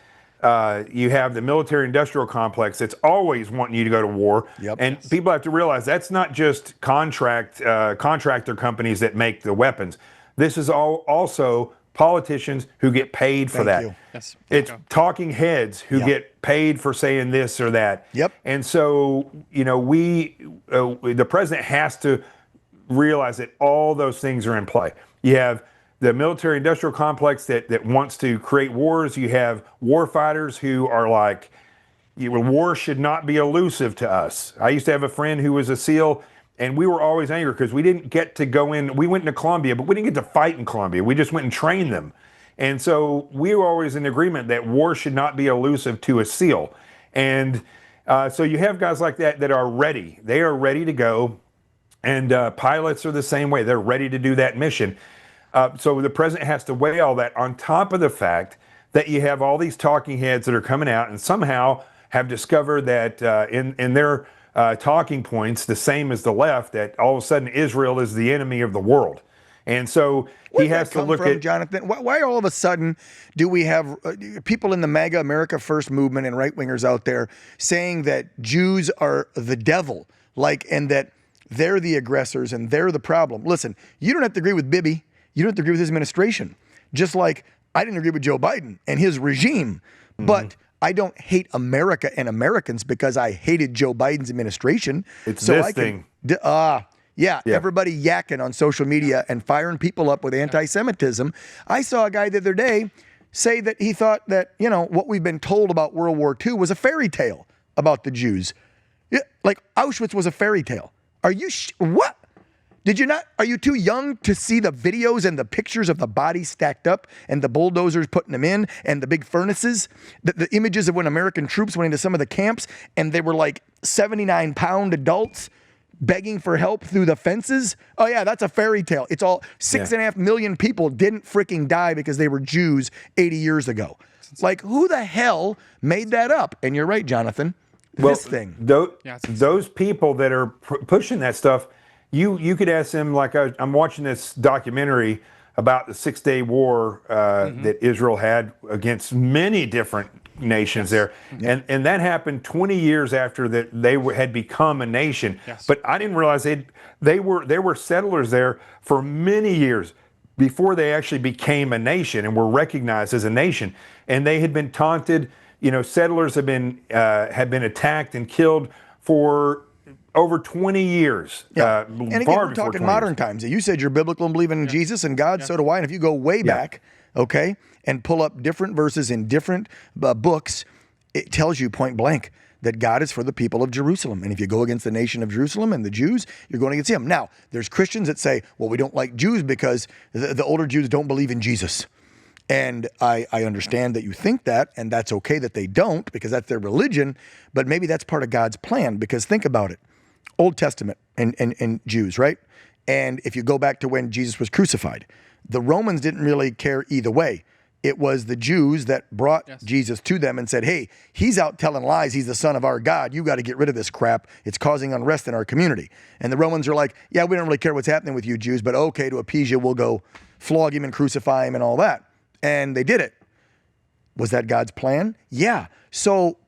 you have the military-industrial complex that's always wanting you to go to war. Yep. And people have to realize that's not just contractor companies that make the weapons. This is also politicians who get paid for that. You. Yes. It's talking heads who get paid for saying this or that. Yep. And so, the president has to realize that all those things are in play. You have the military-industrial complex that wants to create wars. You have war fighters who are like, war should not be elusive to us. I used to have a friend who was a SEAL, and we were always angry because we didn't get to go in. We went into Colombia, but we didn't get to fight in Colombia. We just went and trained them. And so we were always in agreement that war should not be elusive to a SEAL. And so you have guys like that are ready. They are ready to go. And pilots are the same way. They're ready to do that mission. So the president has to weigh all that on top of the fact that you have all these talking heads that are coming out and somehow have discovered that in their talking points, the same as the left, that all of a sudden Israel is the enemy of the world. And so he has to look at Jonathan. Why all of a sudden do we have people in the MAGA America First movement and right-wingers out there saying that Jews are the devil, and that they're the aggressors and they're the problem? Listen, you don't have to agree with Bibi. You don't have to agree with his administration. Just like I didn't agree with Joe Biden and his regime, but I don't hate America and Americans because I hated Joe Biden's administration. It's so this thing. Everybody yakking on social media and firing people up with anti-Semitism. I saw a guy the other day say that he thought that, what we've been told about World War II was a fairy tale about the Jews. Yeah, like Auschwitz was a fairy tale. Are you, what? Did you not, are you too young to see the videos and the pictures of the bodies stacked up and the bulldozers putting them in and the big furnaces? The images of when American troops went into some of the camps and they were like 79-pound adults begging for help through the fences? Oh yeah, that's a fairy tale. It's all 6.5 million people didn't freaking die because they were Jews 80 years ago. Like, who the hell made that up? And you're right, Jonathan. This thing. Those people that are pushing that stuff, you could ask them, like I'm watching this documentary about the 6-day war that Israel had against many different nations there. And that happened 20 years after that they had become a nation. Yes. But I didn't realize they were settlers there for many years before they actually became a nation and were recognized as a nation. And they had been taunted. Settlers have been attacked and killed for over 20 years. Yeah. And again, we're talking modern times. You said you're biblical and believing in Jesus and God, so do I. And if you go way back, and pull up different verses in different books, it tells you point blank that God is for the people of Jerusalem. And if you go against the nation of Jerusalem and the Jews, you're going against him. Now, there's Christians that say, well, we don't like Jews because the older Jews don't believe in Jesus. And I understand that you think that, and that's okay that they don't because that's their religion, but maybe that's part of God's plan, because think about it. Old Testament and Jews, right? And if you go back to when Jesus was crucified, the Romans didn't really care either way. It was the Jews that brought Jesus to them and said, hey, he's out telling lies. He's the son of our God. You got to get rid of this crap. It's causing unrest in our community. And the Romans are like, yeah, we don't really care what's happening with you Jews, but okay, to appease you, we'll go flog him and crucify him and all that. And they did it. Was that God's plan? Yeah. So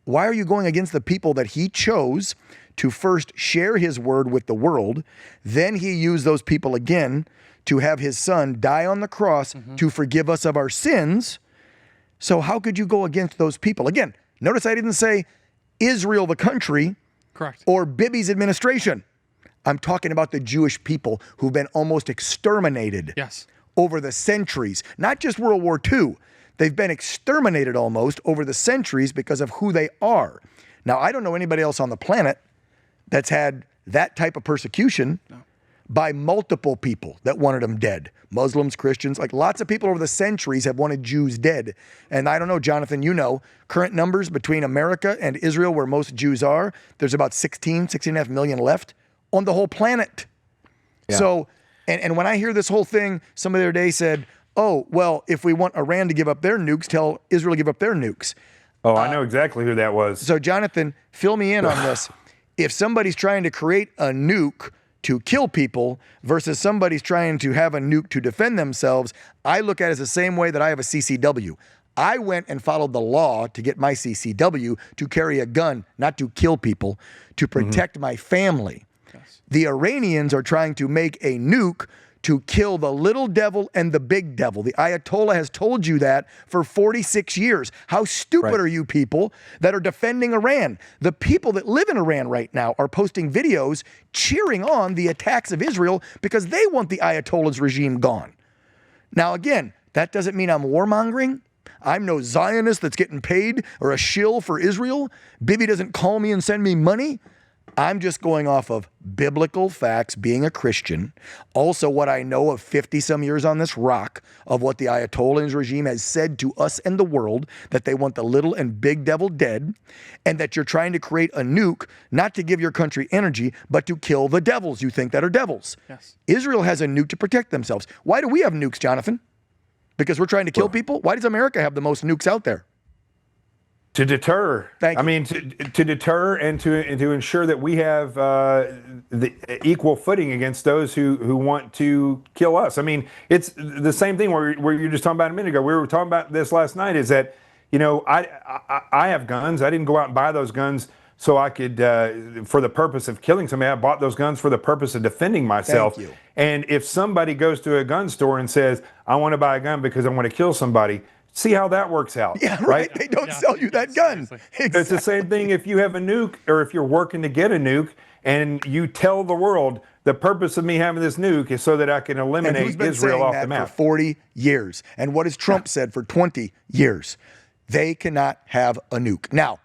why are you going against the people that he chose to first share his word with the world? Then he used those people again to have his son die on the cross to forgive us of our sins. So how could you go against those people? Again, notice I didn't say Israel, the country, correct, or Bibi's administration. I'm talking about the Jewish people who've been almost exterminated over the centuries, not just World War II. They've been exterminated almost over the centuries because of who they are. Now, I don't know anybody else on the planet that's had that type of persecution by multiple people that wanted them dead. Muslims, Christians, like lots of people over the centuries have wanted Jews dead. And I don't know, Jonathan, current numbers between America and Israel, where most Jews are, there's about 16.5 million left on the whole planet. Yeah. So, and when I hear this whole thing, somebody the other day said, oh, well, if we want Iran to give up their nukes, tell Israel to give up their nukes. Oh, I know exactly who that was. So, Jonathan, fill me in on this. If somebody's trying to create a nuke to kill people versus somebody's trying to have a nuke to defend themselves, I look at it as the same way that I have a CCW. I went and followed the law to get my CCW to carry a gun, not to kill people, to protect my family. Yes. The Iranians are trying to make a nuke to kill the little devil and the big devil. The Ayatollah has told you that for 46 years. How stupid are you people that are defending Iran? The people that live in Iran right now are posting videos cheering on the attacks of Israel because they want the Ayatollah's regime gone. Now, again, that doesn't mean I'm warmongering. I'm no Zionist that's getting paid or a shill for Israel. Bibi doesn't call me and send me money. I'm just going off of biblical facts, being a Christian. Also, what I know of 50-some years on this rock of what the Ayatollah's regime has said to us and the world, that they want the little and big devil dead, and that you're trying to create a nuke, not to give your country energy, but to kill the devils you think that are devils. Yes. Israel has a nuke to protect themselves. Why do we have nukes, Jonathan? Because we're trying to kill people? Why does America have the most nukes out there? To deter. I mean, to deter and to ensure that we have the equal footing against those who want to kill us. I mean, it's the same thing where you're just talking about a minute ago. We were talking about this last night, is that, you know, I have guns. I didn't go out and buy those guns so I could, for the purpose of killing somebody. I bought those guns for the purpose of defending myself. Thank you. And if somebody goes to a gun store and says, I want to buy a gun because I want to kill somebody, see how that works out. Yeah, right. They don't sell you that gun. Exactly. It's the same thing if you have a nuke, or if you're working to get a nuke and you tell the world the purpose of me having this nuke is so that I can eliminate Israel off the map. For 40 years. And what has Trump said for 20 years? They cannot have a nuke. Now,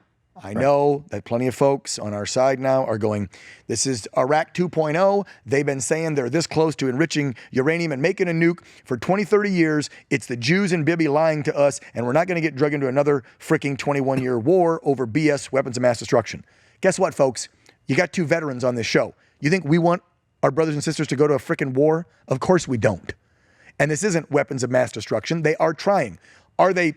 I know that plenty of folks on our side now are going, this is Iraq 2.0. They've been saying they're this close to enriching uranium and making a nuke for 20, 30 years. It's the Jews and Bibi lying to us, and we're not going to get dragged into another freaking 21-year war over BS weapons of mass destruction. Guess what, folks? You got two veterans on this show. You think we want our brothers and sisters to go to a freaking war? Of course we don't. And this isn't weapons of mass destruction. They are trying. Are they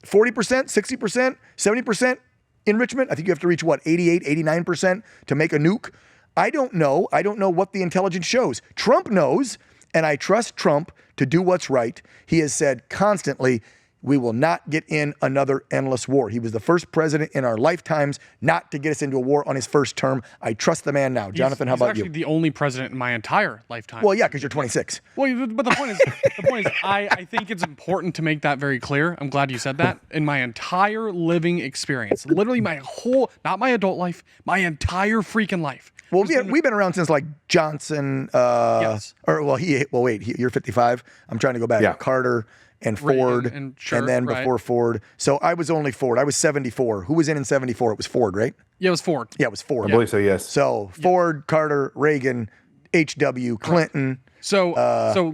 40%, 60%, 70%? Enrichment? I think you have to reach, 88, 89% to make a nuke? I don't know. I don't know what the intelligence shows. Trump knows, and I trust Trump to do what's right. He has said constantly, we will not get in another endless war. He was the first president in our lifetimes not to get us into a war on his first term. I trust the man now. Jonathan, how about you? He's actually the only president in my entire lifetime. Well, yeah, because you're 26. Well, but the point is, I think it's important to make that very clear. I'm glad you said that. In my entire living experience, literally my whole, not my adult life, my entire freaking life. Well, we've been around since like Johnson. Yes. You're 55. I'm trying to go back. Yeah. Carter and Ford, and then before Ford. So I was only Ford. I was 74. Who was in 74? It was Ford, right? Yeah, it was Ford. Yeah, it was Ford. I believe so, yes. So Ford, Carter, Reagan, H.W., Clinton. So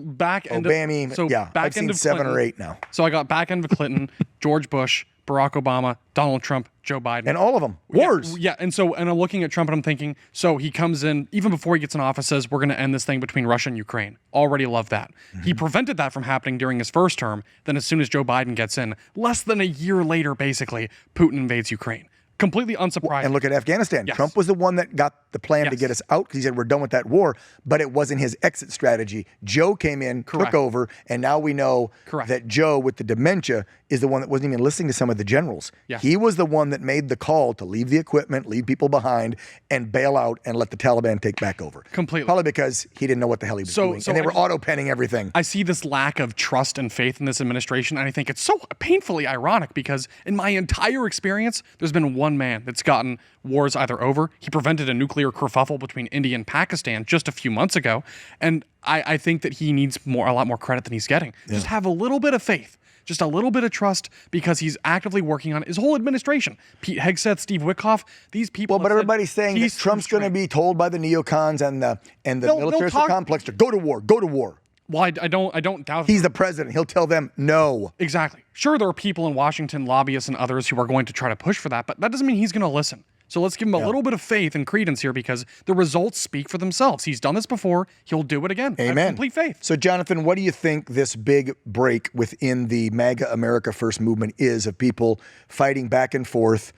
back end Obama. So yeah, back I've end seen of 7 Clinton. or 8 now. So I got back end of Clinton, George Bush, Barack Obama, Donald Trump, Joe Biden. And all of them. Wars. Yeah. And I'm looking at Trump and I'm thinking, so he comes in, even before he gets in office, says, we're going to end this thing between Russia and Ukraine. Already love that. Mm-hmm. He prevented that from happening during his first term. Then as soon as Joe Biden gets in, less than a year later, basically, Putin invades Ukraine. Completely unsurprising. And look at Afghanistan. Yes. Trump was the one that got the plan to get us out because he said we're done with that war, but it wasn't his exit strategy. Joe came in, took over, and now we know that Joe, with the dementia, is the one that wasn't even listening to some of the generals. Yes. He was the one that made the call to leave the equipment, leave people behind, and bail out and let the Taliban take back over. Completely. Probably because he didn't know what the hell he was doing. And they were auto-penning everything. I see this lack of trust and faith in this administration, and I think it's so painfully ironic because in my entire experience, there's been one man that's gotten wars either over. He prevented a nuclear kerfuffle between India and Pakistan just a few months ago, and I think that he needs a lot more credit than he's getting. Yeah. Just have a little bit of faith. Just a little bit of trust because he's actively working on his whole administration. Pete Hegseth, Steve Witkoff, these people. Well, but everybody's saying that Trump's going to be told by the neocons and the militaristic complex to go to war, go to war. Well, I don't doubt. He's the president. He'll tell them no. Exactly. Sure, there are people in Washington, lobbyists and others who are going to try to push for that, but that doesn't mean he's going to listen. So let's give him a little bit of faith and credence here because the results speak for themselves. He's done this before. He'll do it again. Amen. I have complete faith. So, Jonathan, what do you think this big break within the MAGA America First movement is of people fighting back and forth?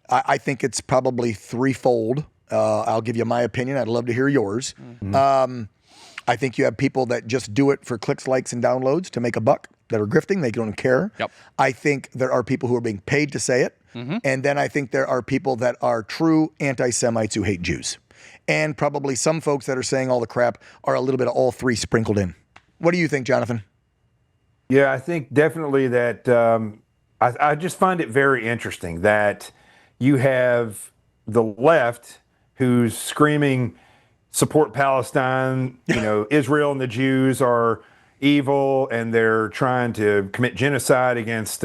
I think it's probably threefold. I'll give you my opinion. I'd love to hear yours. Mm-hmm. I think you have people that just do it for clicks, likes, and downloads to make a buck. that are grifting. They don't care. Yep. I think there are people who are being paid to say it. And then I think there are people that are true anti-Semites who hate Jews. And probably some folks that are saying all the crap are a little bit of all three sprinkled in. What do you think, Jonathan? Yeah, I think definitely that I just find it very interesting that you have the left who's screaming, support Palestine, Israel and the Jews are evil and they're trying to commit genocide against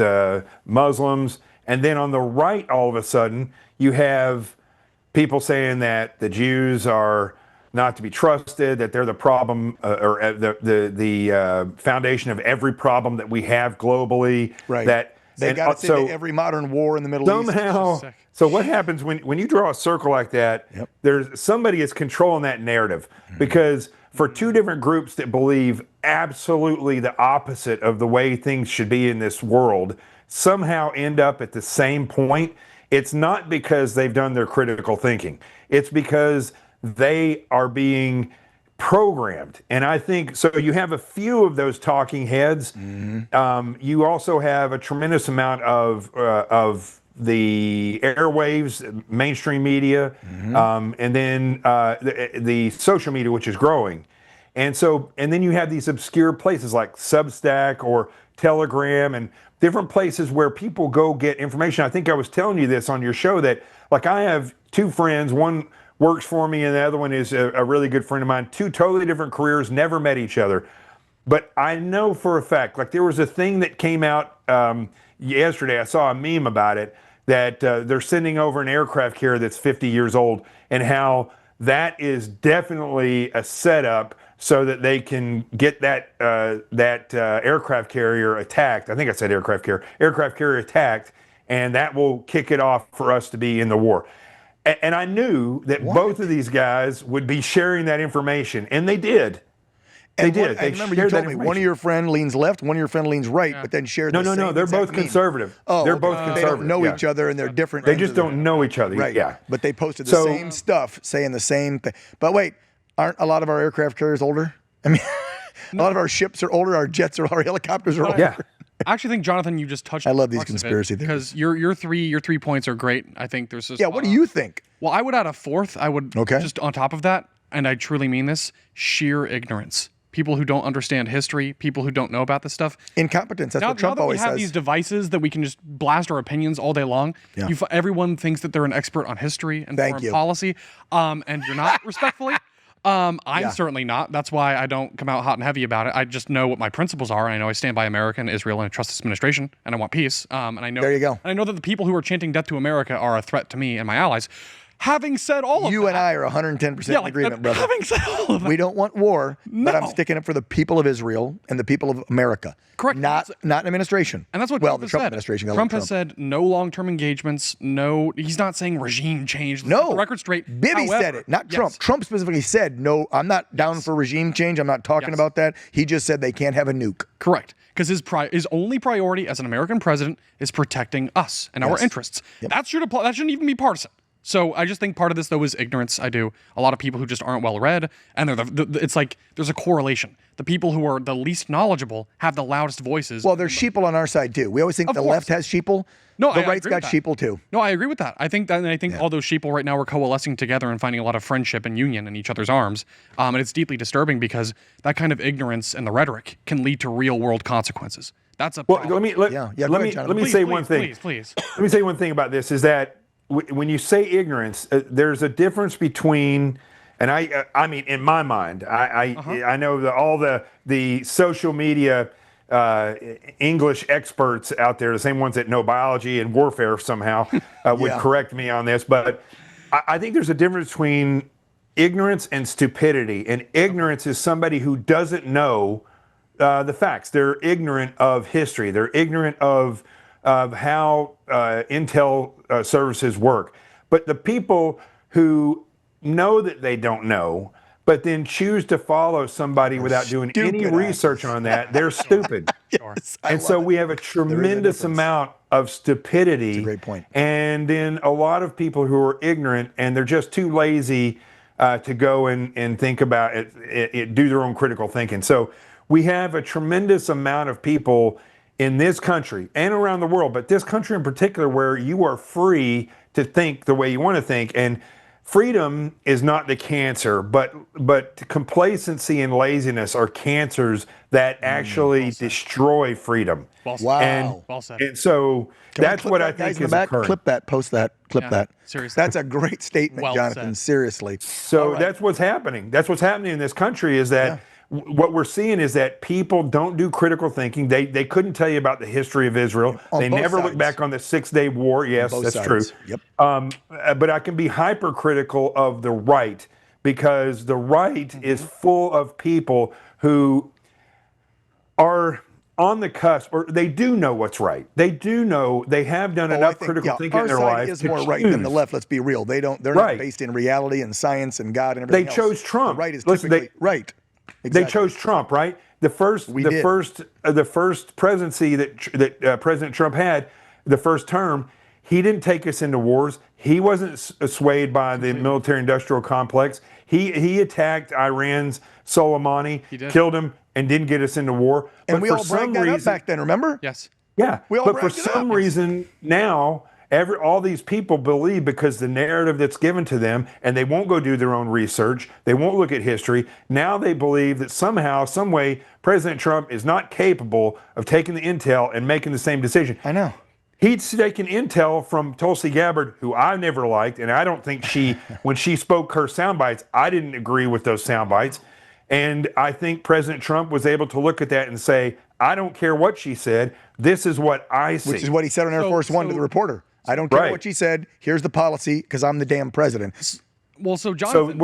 Muslims. And then on the right, all of a sudden, you have people saying that the Jews are not to be trusted, that they're the problem or the foundation of every problem that we have globally. Right. That they got us into every modern war in the Middle East. Somehow, so what happens when you draw a circle like that? Yep. There's somebody is controlling that narrative because for two different groups that believe absolutely the opposite of the way things should be in this world, somehow end up at the same point. It's not because they've done their critical thinking. It's because they are being programmed. And I think, so you have a few of those talking heads. You also have a tremendous amount of the airwaves, mainstream media, and then the social media, which is growing. And then you have these obscure places like Substack or Telegram and different places where people go get information. I think I was telling you this on your show that, like, I have two friends, one works for me and the other one is a really good friend of mine, two totally different careers, never met each other. But I know for a fact, like there was a thing that came out yesterday, I saw a meme about it, that they're sending over an aircraft carrier that's 50 years old and how that is definitely a setup so that they can get that aircraft carrier attacked. I think I said aircraft carrier attacked, and that will kick it off for us to be in the war. And I knew that both of these guys would be sharing that information, and they did. They did. I remember you told me one of your friend leans left, one of your friend leans right, but then shared the same. No, they're both conservative. Oh, they're both conservative. They don't know each other, and they're different. They just don't know each other. Right. Yeah. But they posted the same stuff, saying the same thing. But wait, aren't a lot of our aircraft carriers older? I mean, a lot of our ships are older. Our jets are, our helicopters are older. Yeah. I actually think, Jonathan, you just touched. I love these conspiracy theories because your three points are great. I think there's just what do you think? Well, I would add a fourth. I would just on top of that, and I truly mean this: sheer ignorance. People who don't understand history, people who don't know about this stuff. Incompetence. That's what Trump always says. Now that we have these devices that we can just blast our opinions all day long, everyone thinks that they're an expert on history and foreign policy, and you're not, respectfully. I'm certainly not. That's why I don't come out hot and heavy about it. I just know what my principles are, and I know I stand by America and Israel, and I trust this administration, and I want peace. And I know. There you go. And I know that the people who are chanting death to America are a threat to me and my allies. Having said all of that, you and I are 110% in agreement, brother. Having said all of that, we don't want war, but I'm sticking up for the people of Israel and the people of America. Correct. Not an administration. And that's what Trump said. administration. Trump has said no long-term engagements. No, he's not saying regime change. No, the record straight. Bibi said it, not Trump. Trump specifically said, no, I'm not down for regime change. I'm not talking about that. He just said they can't have a nuke. Correct. Because his only priority as an American president is protecting us and our interests. That shouldn't even be partisan. So I just think part of this, though, is ignorance. I do. A lot of people who just aren't well read, and it's like there's a correlation. The people who are the least knowledgeable have the loudest voices. Well, there's sheeple on our side, too. We always think the left has sheeple. No, the right's got sheeple, too. No, I agree with that. I think all those sheeple right now are coalescing together and finding a lot of friendship and union in each other's arms. And it's deeply disturbing because that kind of ignorance and the rhetoric can lead to real-world consequences. That's a problem. Let me say one thing. Please. Let me say one thing about this is that when you say ignorance, there's a difference between, and I mean, in my mind, I know that all the social media English experts out there, the same ones that know biology and warfare somehow, would correct me on this, but I think there's a difference between ignorance and stupidity. And ignorance is somebody who doesn't know the facts. They're ignorant of history. They're ignorant of how intel services work. But the people who know that they don't know, but then choose to follow somebody without doing any research on that, they're stupid. And so we have a tremendous amount of stupidity. That's a great point. And then a lot of people who are ignorant and they're just too lazy to go and think about it, do their own critical thinking. So we have a tremendous amount of people in this country and around the world, but this country in particular, where you are free to think the way you want to think. And freedom is not the cancer, but complacency and laziness are cancers that actually destroy freedom. Wow. Well said. And so that's what I think is occurring. Clip that, post that, clip that. Seriously. That's a great statement, Well Jonathan. said. Seriously. So that's what's happening. That's what's happening in this country is that what we're seeing is that people don't do critical thinking. They couldn't tell you about the history of Israel. They never look back on the 6-day war. Yes, that's true. Yep. But I can be hypercritical of the right because the right is full of people who are on the cusp, or they do know what's right. They do know, they have done enough critical thinking in their life. Our side is more right than the left. Let's be real. They're not based in reality and science and God and everything else. They chose Trump. The right is typically right. Exactly. They chose Trump, right? The first presidency that President Trump had, the first term, he didn't take us into wars. He wasn't swayed by the military-industrial complex. He attacked Iran's Soleimani, killed him, and didn't get us into war. And we all bragged that up back then, remember? Yes. Yeah, but for bragged it some up. reason now, all these people believe, because the narrative that's given to them, and they won't go do their own research, they won't look at history. Now they believe that somehow, some way, President Trump is not capable of taking the intel and making the same decision. I know. He'd taken intel from Tulsi Gabbard, who I never liked, and I don't think when she spoke her sound bites, I didn't agree with those sound bites. And I think President Trump was able to look at that and say, I don't care what she said, this is what I see. Which is what he said on Air Force One to the reporter. I don't care what she said. Here's the policy because I'm the damn president. Well, so Jonathan.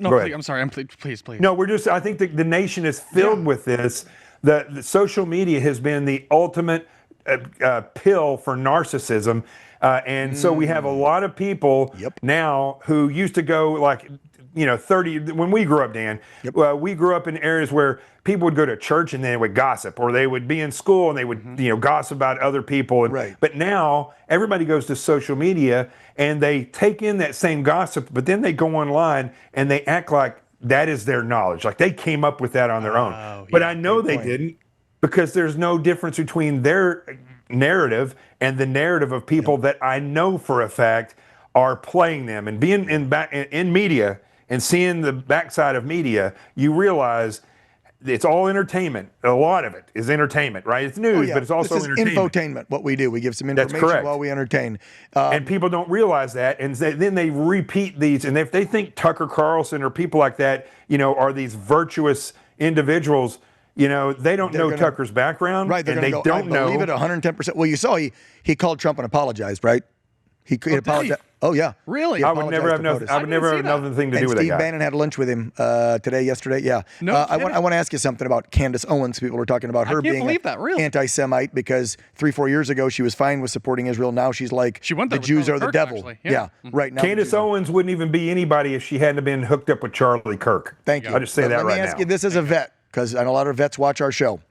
I'm sorry. Please. No, I think the nation is filled with this. The social media has been the ultimate pill for narcissism. And so we have a lot of people now who used to go 30, when we grew up, Dan, we grew up in areas where people would go to church and they would gossip, or they would be in school and they would, gossip about other people. But now everybody goes to social media and they take in that same gossip, but then they go online and they act like that is their knowledge. Like they came up with that on their own. But I know they didn't, because there's no difference between their narrative and the narrative of people that I know for a fact are playing them. And being in media and seeing the backside of media, you realize it's all entertainment. A lot of it is entertainment, right? It's news, but it's also entertainment. Infotainment, what we do. We give some information while we entertain. And people don't realize that, and then they repeat these. And if they think Tucker Carlson or people like that, are these virtuous individuals, they don't know Tucker's background, right? And they don't know. I believe it 110%. Well, you saw he called Trump and apologized, right? He apologized. Oh yeah, really? I would never have another thing to do with that guy. Steve Bannon had lunch with him yesterday. Yeah. No, I want to ask you something about Candace Owens. People are talking about her being an anti-Semite because 3-4 years ago she was fine with supporting Israel. Now she's like, the Jews are the devil. Actually. Yeah. Right now. Candace Owens wouldn't even be anybody if she hadn't been hooked up with Charlie Kirk. Thank you. I'll just say that right now. Let me ask you this as a vet, because I know a lot of vets watch our show.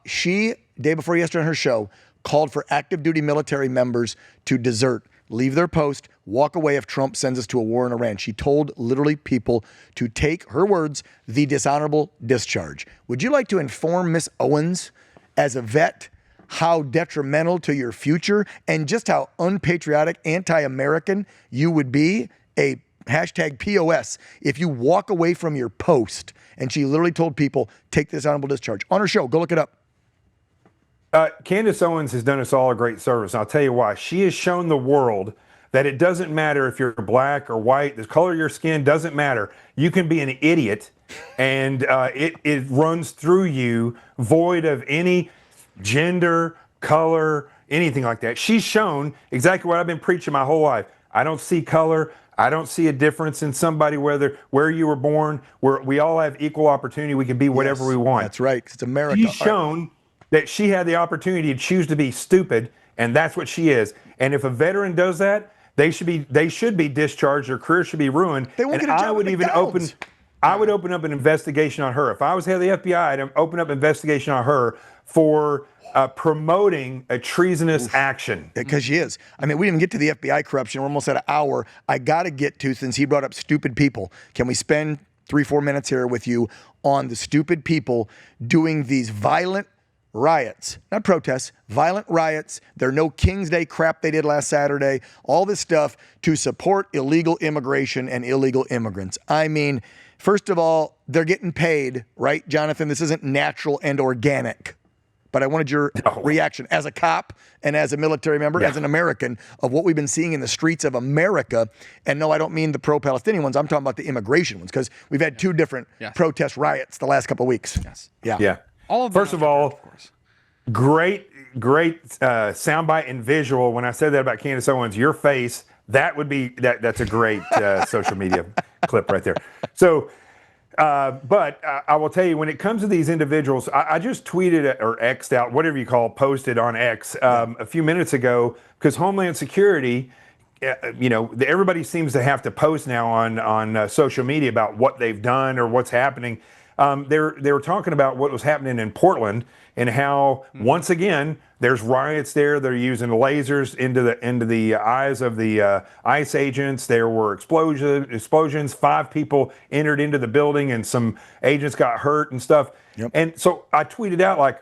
She, day before yesterday on her show, called for active duty military members to desert, leave their post, walk away if Trump sends us to a war in Iran. She told literally people to take, her words, the dishonorable discharge. Would you like to inform Miss Owens as a vet how detrimental to your future and just how unpatriotic, anti-American you would be, a hashtag POS, if you walk away from your post? And she literally told people, take this honorable discharge. On her show, go look it up. Candace Owens has done us all a great service. And I'll tell you why. She has shown the world that it doesn't matter if you're black or white. The color of your skin doesn't matter. You can be an idiot, and it runs through you, void of any gender, color, anything like that. She's shown exactly what I've been preaching my whole life. I don't see color. I don't see a difference in somebody where you were born. We all have equal opportunity. We can be whatever we want. That's right. It's America. She's shown that she had the opportunity to choose to be stupid, and that's what she is. And if a veteran does that, they should be discharged. Their career should be ruined. They won't get a job at McDonald's. I would open up an investigation on her. If I was head of the FBI, I'd open up an investigation on her for promoting a treasonous action. Because she is. I mean, we didn't even get to the FBI corruption. We're almost at an hour. I got to get to, since he brought up stupid people, can we spend 3-4 minutes here with you on the stupid people doing these violent riots, not protests, violent riots. Their No King's Day crap they did last Saturday, all this stuff to support illegal immigration and illegal immigrants. I mean, first of all, they're getting paid, right, Jonathan? This isn't natural and organic. But I wanted your reaction as a cop and as a military member, as an American, of what we've been seeing in the streets of America. And no, I don't mean the pro-Palestinian ones. I'm talking about the immigration ones, because we've had 2 different protest riots the last couple of weeks. Yeah. All of First of all, great soundbite and visual. When I said that about Candace Owens, your face, that's a great social media clip right there. So, but I will tell you, when it comes to these individuals, I just tweeted or X'd out, whatever you call, posted on X a few minutes ago, because Homeland Security, everybody seems to have to post now on social media about what they've done or what's happening. They were talking about what was happening in Portland and how once again there's riots there. They're using lasers into the eyes of the ICE agents. There were explosions. 5 people entered into the building and some agents got hurt and stuff. Yep. And so I tweeted out like,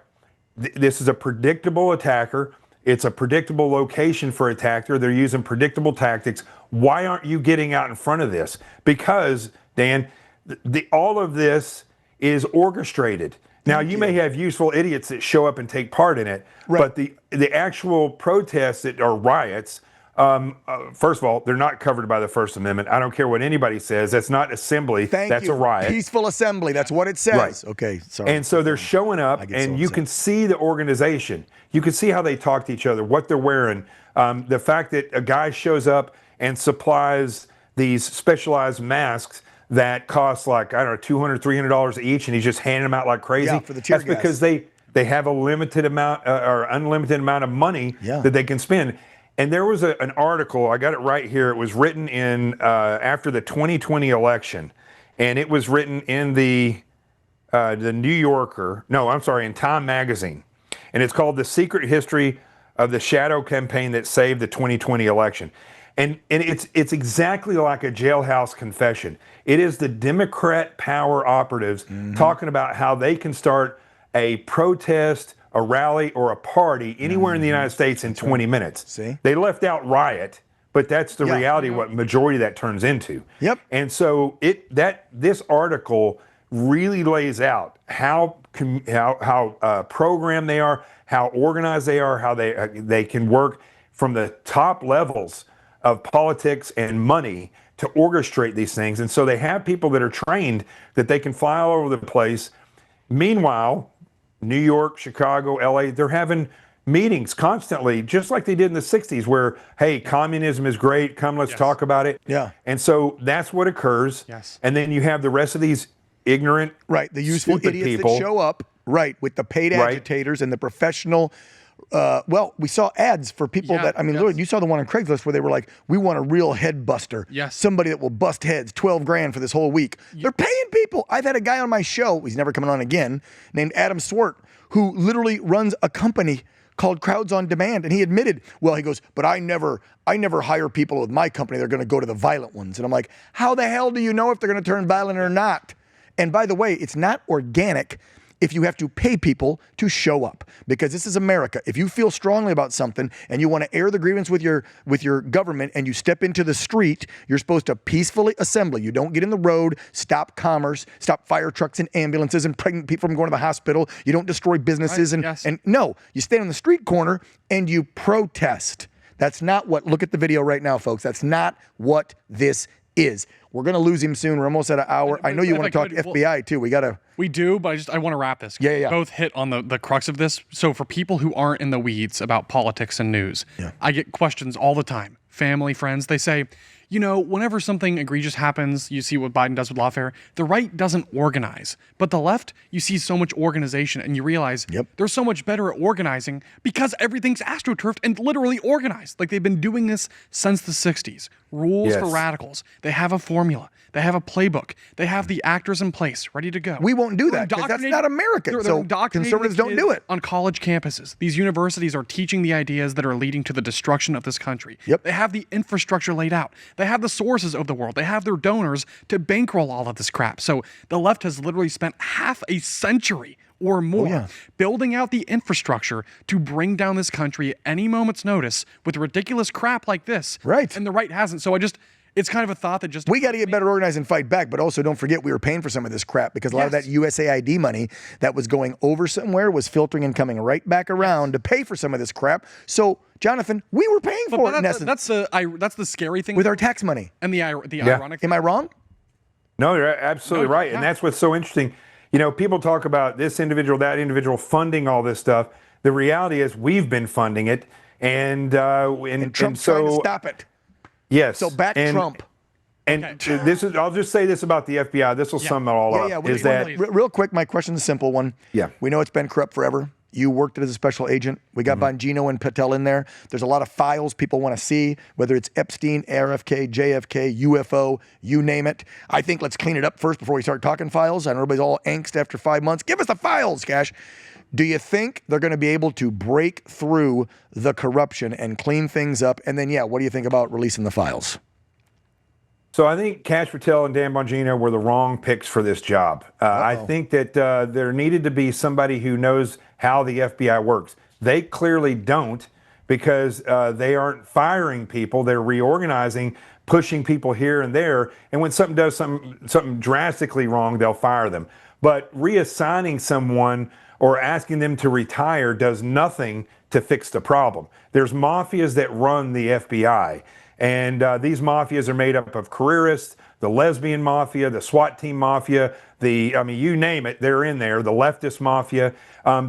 this is a predictable attacker. It's a predictable location for attacker. They're using predictable tactics. Why aren't you getting out in front of this? Because, Dan, all of this is orchestrated. Now, you may have useful idiots that show up and take part in it, but the actual protests that are riots, first of all, they're not covered by the First Amendment. I don't care what anybody says. That's not assembly. That's a riot. Peaceful assembly. That's what it says. Right. Okay, sorry. And so they're showing up, and you can see the organization. You can see how they talk to each other, what they're wearing. The fact that a guy shows up and supplies these specialized masks that cost like, I don't know, $200, $300 each, and he's just handing them out like crazy. Yeah, for the tear gas. That's because they have a limited amount or unlimited amount of money that they can spend. And there was an article, I got it right here. It was written in after the 2020 election, and it was written in the New Yorker. No, I'm sorry, in Time Magazine, and it's called "The Secret History of the Shadow Campaign That Saved the 2020 Election." And it's exactly like a jailhouse confession. It is the Democrat power operatives talking about how they can start a protest, a rally, or a party anywhere in the United States in 20 minutes. See? They left out riot, but that's the reality of what majority of that turns into. Yep. And so this article really lays out how programmed they are, how organized they are, how they can work from the top levels of politics and money to orchestrate these things. And so they have people that are trained that they can fly all over the place. Meanwhile, New York, Chicago, LA, they're having meetings constantly, just like they did in the 60s, where, hey, communism is great, come, let's talk about it. Yeah. And so that's what occurs. Yes. And then you have the rest of these ignorant, the useful idiots people that show up, with the paid agitators and the professional. We saw ads for people that, literally, you saw the one on Craigslist where they were like, we want a real head buster. Yes. Somebody that will bust heads, $12,000 for this whole week. They're paying people. I've had a guy on my show, he's never coming on again, named Adam Swart, who literally runs a company called Crowds on Demand. And he admitted, he goes, but I never hire people with my company. They're going to go to the violent ones. And I'm like, how the hell do you know if they're going to turn violent or not? And by the way, it's not organic if you have to pay people to show up, because this is America. If you feel strongly about something and you want to air the grievance with your government and you step into the street, you're supposed to peacefully assemble. You don't get in the road, stop commerce, stop fire trucks and ambulances and pregnant people from going to the hospital. You don't destroy businesses and no, you stand on the street corner and you protest. That's not look at the video right now, folks. That's not what this is. We're going to lose him soon. We're almost at an hour. I know you want to talk to FBI too. We do, but I want to wrap this. Yeah. Both hit on the crux of this. So for people who aren't in the weeds about politics and news, I get questions all the time. Family, friends, they say, whenever something egregious happens, you see what Biden does with lawfare, the right doesn't organize. But the left, you see so much organization and you realize they're so much better at organizing because everything's astroturfed and literally organized. Like they've been doing this since the 60s. Rules for radicals. They have a formula. They have a playbook. They have the actors in place, ready to go. We won't do that because that's not American. So conservatives don't do it. On college campuses, these universities are teaching the ideas that are leading to the destruction of this country. Yep. They have the infrastructure laid out. They have the sources of the world. They have their donors to bankroll all of this crap. So the left has literally spent half a century or more building out the infrastructure to bring down this country at any moment's notice with ridiculous crap like this. Right. And the right hasn't. So it's kind of a thought that just... We got to get better organized and fight back, but also don't forget we were paying for some of this crap because a lot of that USAID money that was going over somewhere was filtering and coming right back around to pay for some of this crap. So, Jonathan, we were paying for it in essence. That's the scary thing. With our tax money. And the ironic thing. Am I wrong? No, you're absolutely right. And that's what's so interesting. You know, people talk about this individual, that individual funding all this stuff. The reality is we've been funding it. And Trump's trying to stop it. Yes. So back Trump. And this is, I'll just say this about the FBI. This will sum it all up. Is that real quick? My question's a simple one. Yeah. We know it's been corrupt forever. You worked it as a special agent. We got Bongino and Patel in there. There's a lot of files people want to see, whether it's Epstein, RFK, JFK, UFO, you name it. I think let's clean it up first before we start talking files. I know everybody's all angst after 5 months. Give us the files, Cash. Do you think they're going to be able to break through the corruption and clean things up? And then, what do you think about releasing the files? So I think Cash Patel and Dan Bongino were the wrong picks for this job. I think that there needed to be somebody who knows how the FBI works. They clearly don't because they aren't firing people. They're reorganizing, pushing people here and there. And when something does something drastically wrong, they'll fire them. But reassigning someone or asking them to retire does nothing to fix the problem. There's mafias that run the FBI. And these mafias are made up of careerists, the lesbian mafia, the SWAT team mafia, you name it, they're in there, the leftist mafia.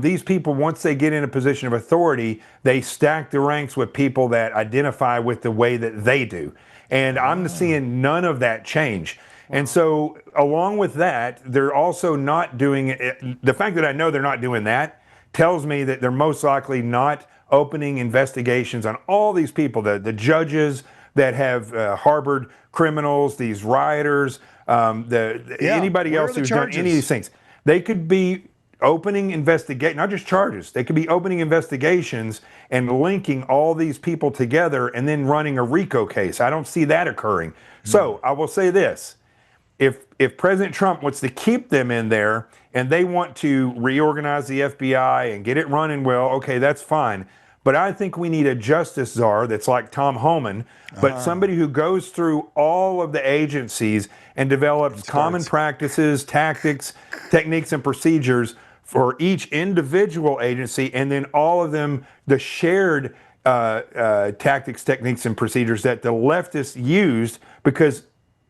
These people, once they get in a position of authority, they stack the ranks with people that identify with the way that they do. And I'm seeing none of that change. And so along with that, they're also not doing it. The fact that I know they're not doing that tells me that they're most likely not opening investigations on all these people, the judges that have harbored criminals, these rioters, anybody else who's done any of these things. They could be opening not just charges, they could be opening investigations and linking all these people together and then running a RICO case. I don't see that occurring. So I will say this. If President Trump wants to keep them in there and they want to reorganize the FBI and get it running well, okay, that's fine. But I think we need a justice czar that's like Tom Homan, but somebody who goes through all of the agencies and develops common practices, tactics, techniques, and procedures for each individual agency, and then all of them, the shared tactics, techniques, and procedures that the leftists used, because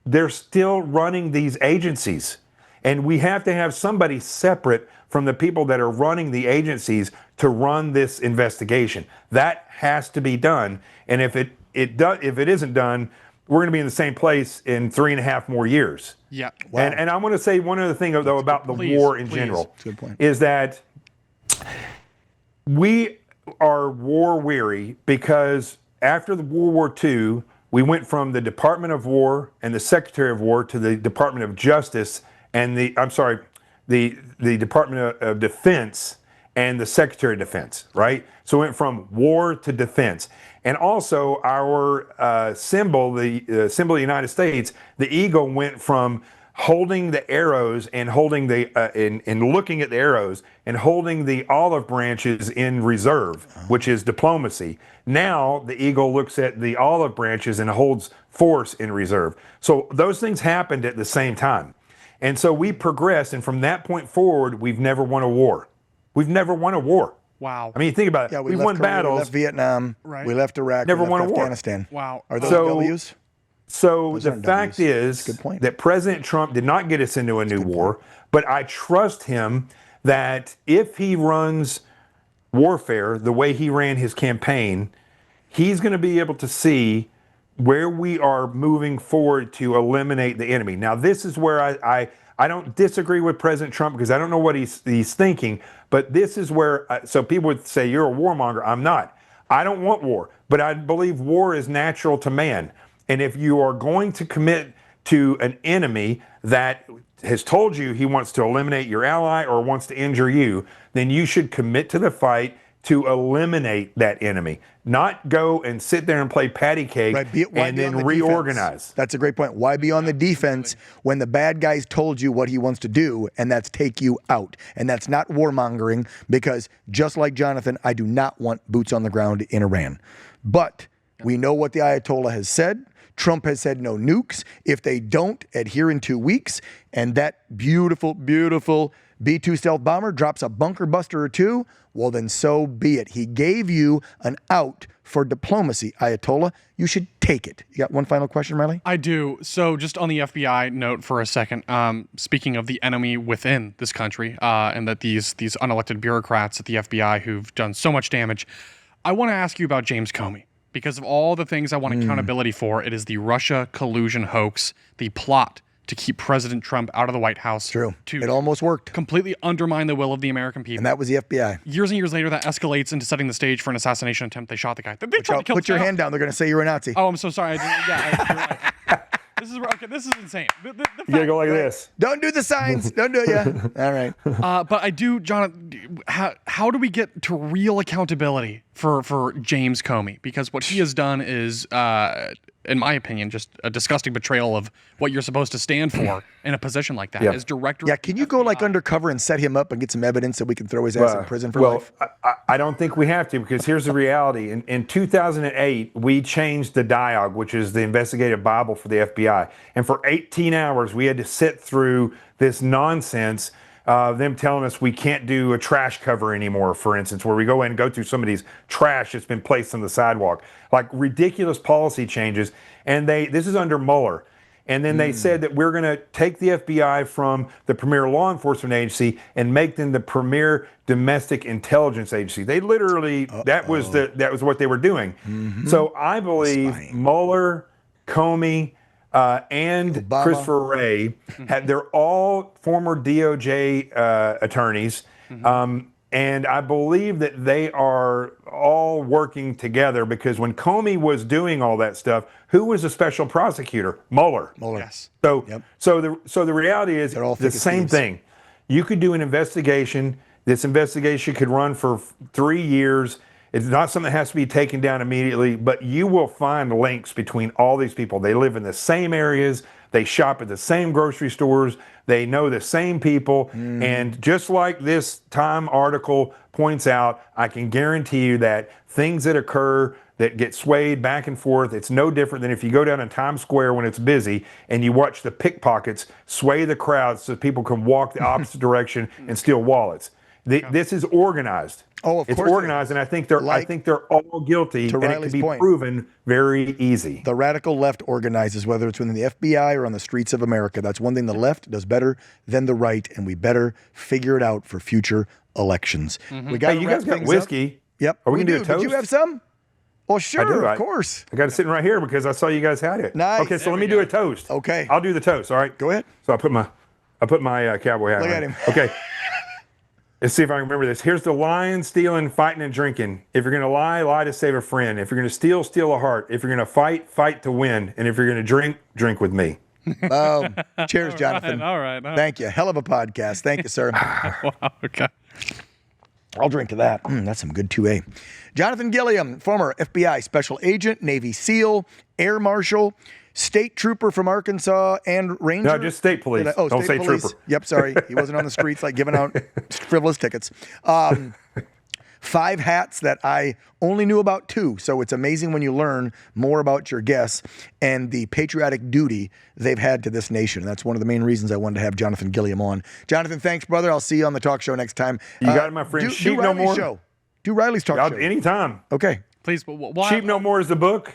they're still running these agencies. And we have to have somebody separate from the people that are running the agencies to run this investigation. That has to be done. And if it isn't done, we're going to be in the same place in 3.5 more years. Yeah. Wow. And I want to say one other thing, though, about the war in general, is that we are war weary because after the World War II, we went from the Department of War and the Secretary of War to the Department of Justice and the Department of Defense and the Secretary of Defense, right? So it went from war to defense. And also our symbol, the symbol of the United States, the eagle went from holding the arrows and holding and looking at the arrows and holding the olive branches in reserve, which is diplomacy. Now the eagle looks at the olive branches and holds force in reserve. So those things happened at the same time. And so we progressed, and from that point forward, we've never won a war. We've never won a war. Wow. I mean, think about it. Yeah, we won Korea, battles. we left Vietnam. Right. We left Iraq. Never we left won a war. Afghanistan. Wow. Are those So- W's? So Those the aren't fact W's. is Good point. that President Trump did not get us into a new war, but I trust him that if he runs warfare the way he ran his campaign, he's going to be able to see where we are moving forward to eliminate the enemy. Now, this is where I don't disagree with President Trump because I don't know what he's thinking, but this is where, so people would say, you're a warmonger. I'm not. I don't want war, but I believe war is natural to man. And if you are going to commit to an enemy that has told you he wants to eliminate your ally or wants to injure you, then you should commit to the fight, to eliminate that enemy, not go and sit there and play patty cake and then reorganize. That's a great point. Why be on the defense when the bad guy's told you what he wants to do, and that's take you out? And that's not warmongering, because just like Jonathan, I do not want boots on the ground in Iran. But we know what the Ayatollah has said. Trump has said no nukes. If they don't adhere in 2 weeks, and that beautiful, beautiful B-2 stealth bomber drops a bunker buster or two, well, then so be it. He gave you an out for diplomacy, Ayatollah. You should take it. You got one final question, Riley? I do. So just on the FBI note for a second, speaking of the enemy within this country, and that these unelected bureaucrats at the FBI who've done so much damage, I want to ask you about James Comey. Because of all the things I want accountability for, it is the Russia collusion hoax, the plot to keep President Trump out of the White House. True. To it almost worked. Completely undermine the will of the American people. And that was the FBI. Years and years later, that escalates into setting the stage for an assassination attempt. They shot the guy. They tried to kill Put your hand down. They're going to say you're a Nazi. Oh, I'm so sorry. You're right. This is insane. You gotta go like this. Don't do the signs. Don't do it. Yeah. All right. But I do, John. How do we get to real accountability for James Comey? Because what he has done is, in my opinion, just a disgusting betrayal of what you're supposed to stand for in a position like that. As director. Yeah. Can you go like undercover and set him up and get some evidence so we can throw his ass in prison for life? I don't think we have to, because here's the reality. In 2008, we changed the Dialogue, which is the investigative Bible for the FBI. And for 18 hours, we had to sit through this nonsense, them telling us we can't do a trash cover anymore, for instance, where we go in and go through some of these trash that's been placed on the sidewalk, like ridiculous policy changes. And this is under Mueller. And then they said that we're going to take the FBI from the premier law enforcement agency and make them the premier domestic intelligence agency. They literally, that was what they were doing. So I believe Mueller, Comey, and Obama. Christopher Wray, they're all former DOJ attorneys. And I believe that they are all working together, because when Comey was doing all that stuff, who was the special prosecutor? Mueller. Yes. So the reality is the same thing. You could do an investigation. This investigation could run for 3 years. It's not something that has to be taken down immediately, but you will find links between all these people. They live in the same areas. They shop at the same grocery stores. They know the same people. And just like this Time article points out, I can guarantee you that things that occur that get swayed back and forth, it's no different than if you go down in Times Square when it's busy and you watch the pickpockets sway the crowd so people can walk the opposite direction and steal wallets. This is organized. Oh, of course. It's organized, and I think they're all guilty, and it can be proven very easy. The radical left organizes, whether it's within the FBI or on the streets of America. That's one thing the left does better than the right, and we better figure it out for future elections. We got you guys got whiskey. Yep. Are we gonna do a toast? Did you have some? Well, sure, of course. I got it sitting right here because I saw you guys had it. Nice. Okay, so let me do a toast. Okay. I'll do the toast. All right. Go ahead. So I put my cowboy hat on. Look at him. Okay. Let's see if I can remember this. Here's the lying, stealing, fighting, and drinking. If you're going to lie, lie to save a friend. If you're going to steal, steal a heart. If you're going to fight, fight to win. And if you're going to drink, drink with me. Cheers, Jonathan. All right. Thank you. Hell of a podcast. Thank you, sir. Wow, okay. I'll drink to that. That's some good 2A. Jonathan Gilliam, former FBI special agent, Navy SEAL, Air Marshal, state trooper from Arkansas, and Ranger. No, just state police. Don't say police. trooper. Yep, sorry. He wasn't on the streets like giving out frivolous tickets. 5 hats that I only knew about 2. So it's amazing when you learn more about your guests and the patriotic duty they've had to this nation. That's one of the main reasons I wanted to have Jonathan Gilliam on. Jonathan, thanks, brother. I'll see you on the talk show next time. You got it, my friend. Do Riley's show. Do Riley's talk show. Anytime. Okay. Please. Sheep No More is the book,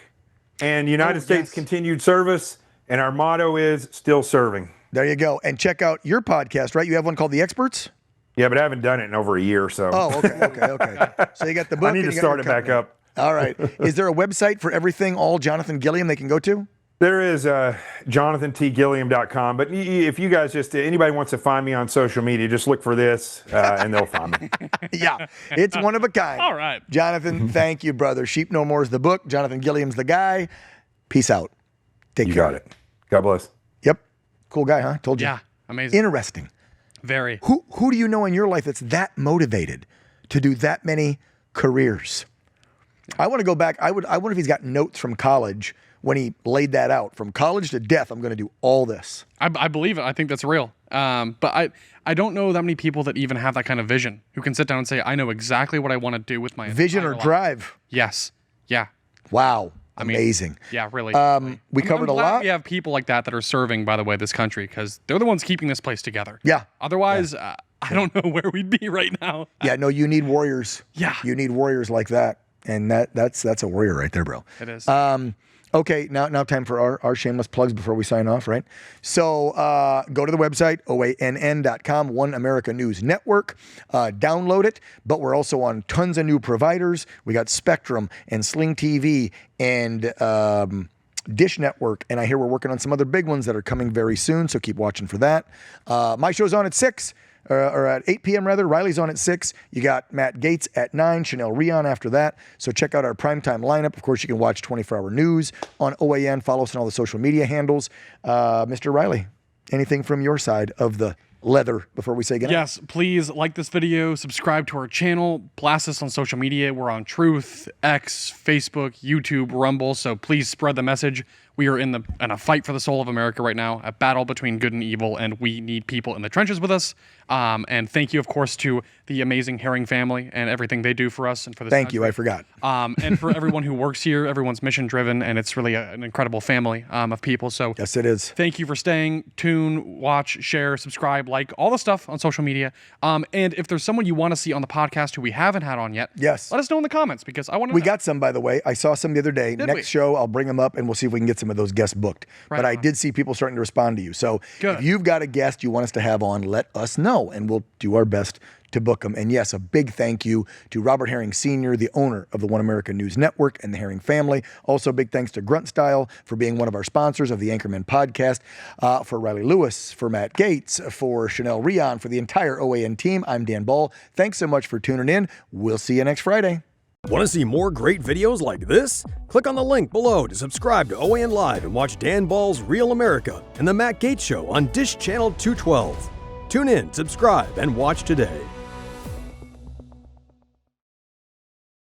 and United States Continued Service, and our motto is still serving. There you go. And check out your podcast, right? You have one called The Experts? Yeah, but I haven't done it in over a year or so. Oh, okay. So you got the book. I need to start it back up. All right. Is there a website for everything, all Jonathan Gilliam, they can go to? There is jonathantgilliam.com, but if you guys anybody wants to find me on social media, just look for this and they'll find me. Yeah, it's one of a kind. All right. Jonathan, thank you, brother. Sheep No More is the book. Jonathan Gilliam's the guy. Peace out. Take care. You got it. God bless. Yep. Cool guy, huh? Told you. Yeah, amazing. Interesting. Very. Who do you know in your life that's that motivated to do that many careers. I want to go back. I wonder if he's got notes from college when he laid that out. From college to death, I'm going to do all this. I believe it. I think that's real. But I don't know that many people that even have that kind of vision who can sit down and say, I know exactly what I want to do with my vision or life. drive. Yes. Yeah. Wow. I mean, amazing. Yeah, really. We covered I'm a glad lot. We have people like that are serving, by the way, this country, because they're the ones keeping this place together. Yeah. Otherwise, I don't know where we'd be right now. Yeah, no, you need warriors. Yeah. You need warriors like that. And that's a warrior right there, bro. It is. Okay, now time for our shameless plugs before we sign off, right? So go to the website, oann.com, One America News Network. Download it, but we're also on tons of new providers. We got Spectrum and Sling TV and Dish Network, and I hear we're working on some other big ones that are coming very soon, so keep watching for that. My show's on at 6. Or at 8 p.m. rather. Riley's on at 6. You got Matt Gaetz at 9, Chanel Rion after that. So check out our primetime lineup. Of course, you can watch 24-hour news on OAN. Follow us on all the social media handles. Mr. Riley, anything from your side of the leather before we say goodnight? Yes, please like this video, subscribe to our channel, blast us on social media. We're on Truth, X, Facebook, YouTube, Rumble. So please spread the message. We are in a fight for the soul of America right now, a battle between good and evil, and we need people in the trenches with us. And thank you, of course, to the amazing Herring family and everything they do for us and for this. Thank you, I forgot. And for everyone who works here, everyone's mission driven, and it's really an incredible family of people. So yes, it is. Thank you for staying, tune, watch, share, subscribe, like all the stuff on social media. And if there's someone you want to see on the podcast who we haven't had on yet, yes, let us know in the comments because I want to. We got some, by the way. I saw some the other day. Next show, I'll bring them up and we'll see if we can get some of those guests booked. Right, but I did see people starting to respond to you. So if you've got a guest you want us to have on, let us know and we'll do our best to book them. And yes, a big thank you to Robert Herring Sr., the owner of the One America News Network and the Herring family. Also, big thanks to Grunt Style for being one of our sponsors of the Anchormen Podcast. For Riley Lewis, for Matt Gaetz, for Chanel Rion, for the entire OAN team, I'm Dan Ball. Thanks so much for tuning in. We'll see you next Friday. Want to see more great videos like this? Click on the link below to subscribe to OAN Live and watch Dan Ball's Real America and The Matt Gaetz Show on Dish Channel 212. Tune in, subscribe, and watch today.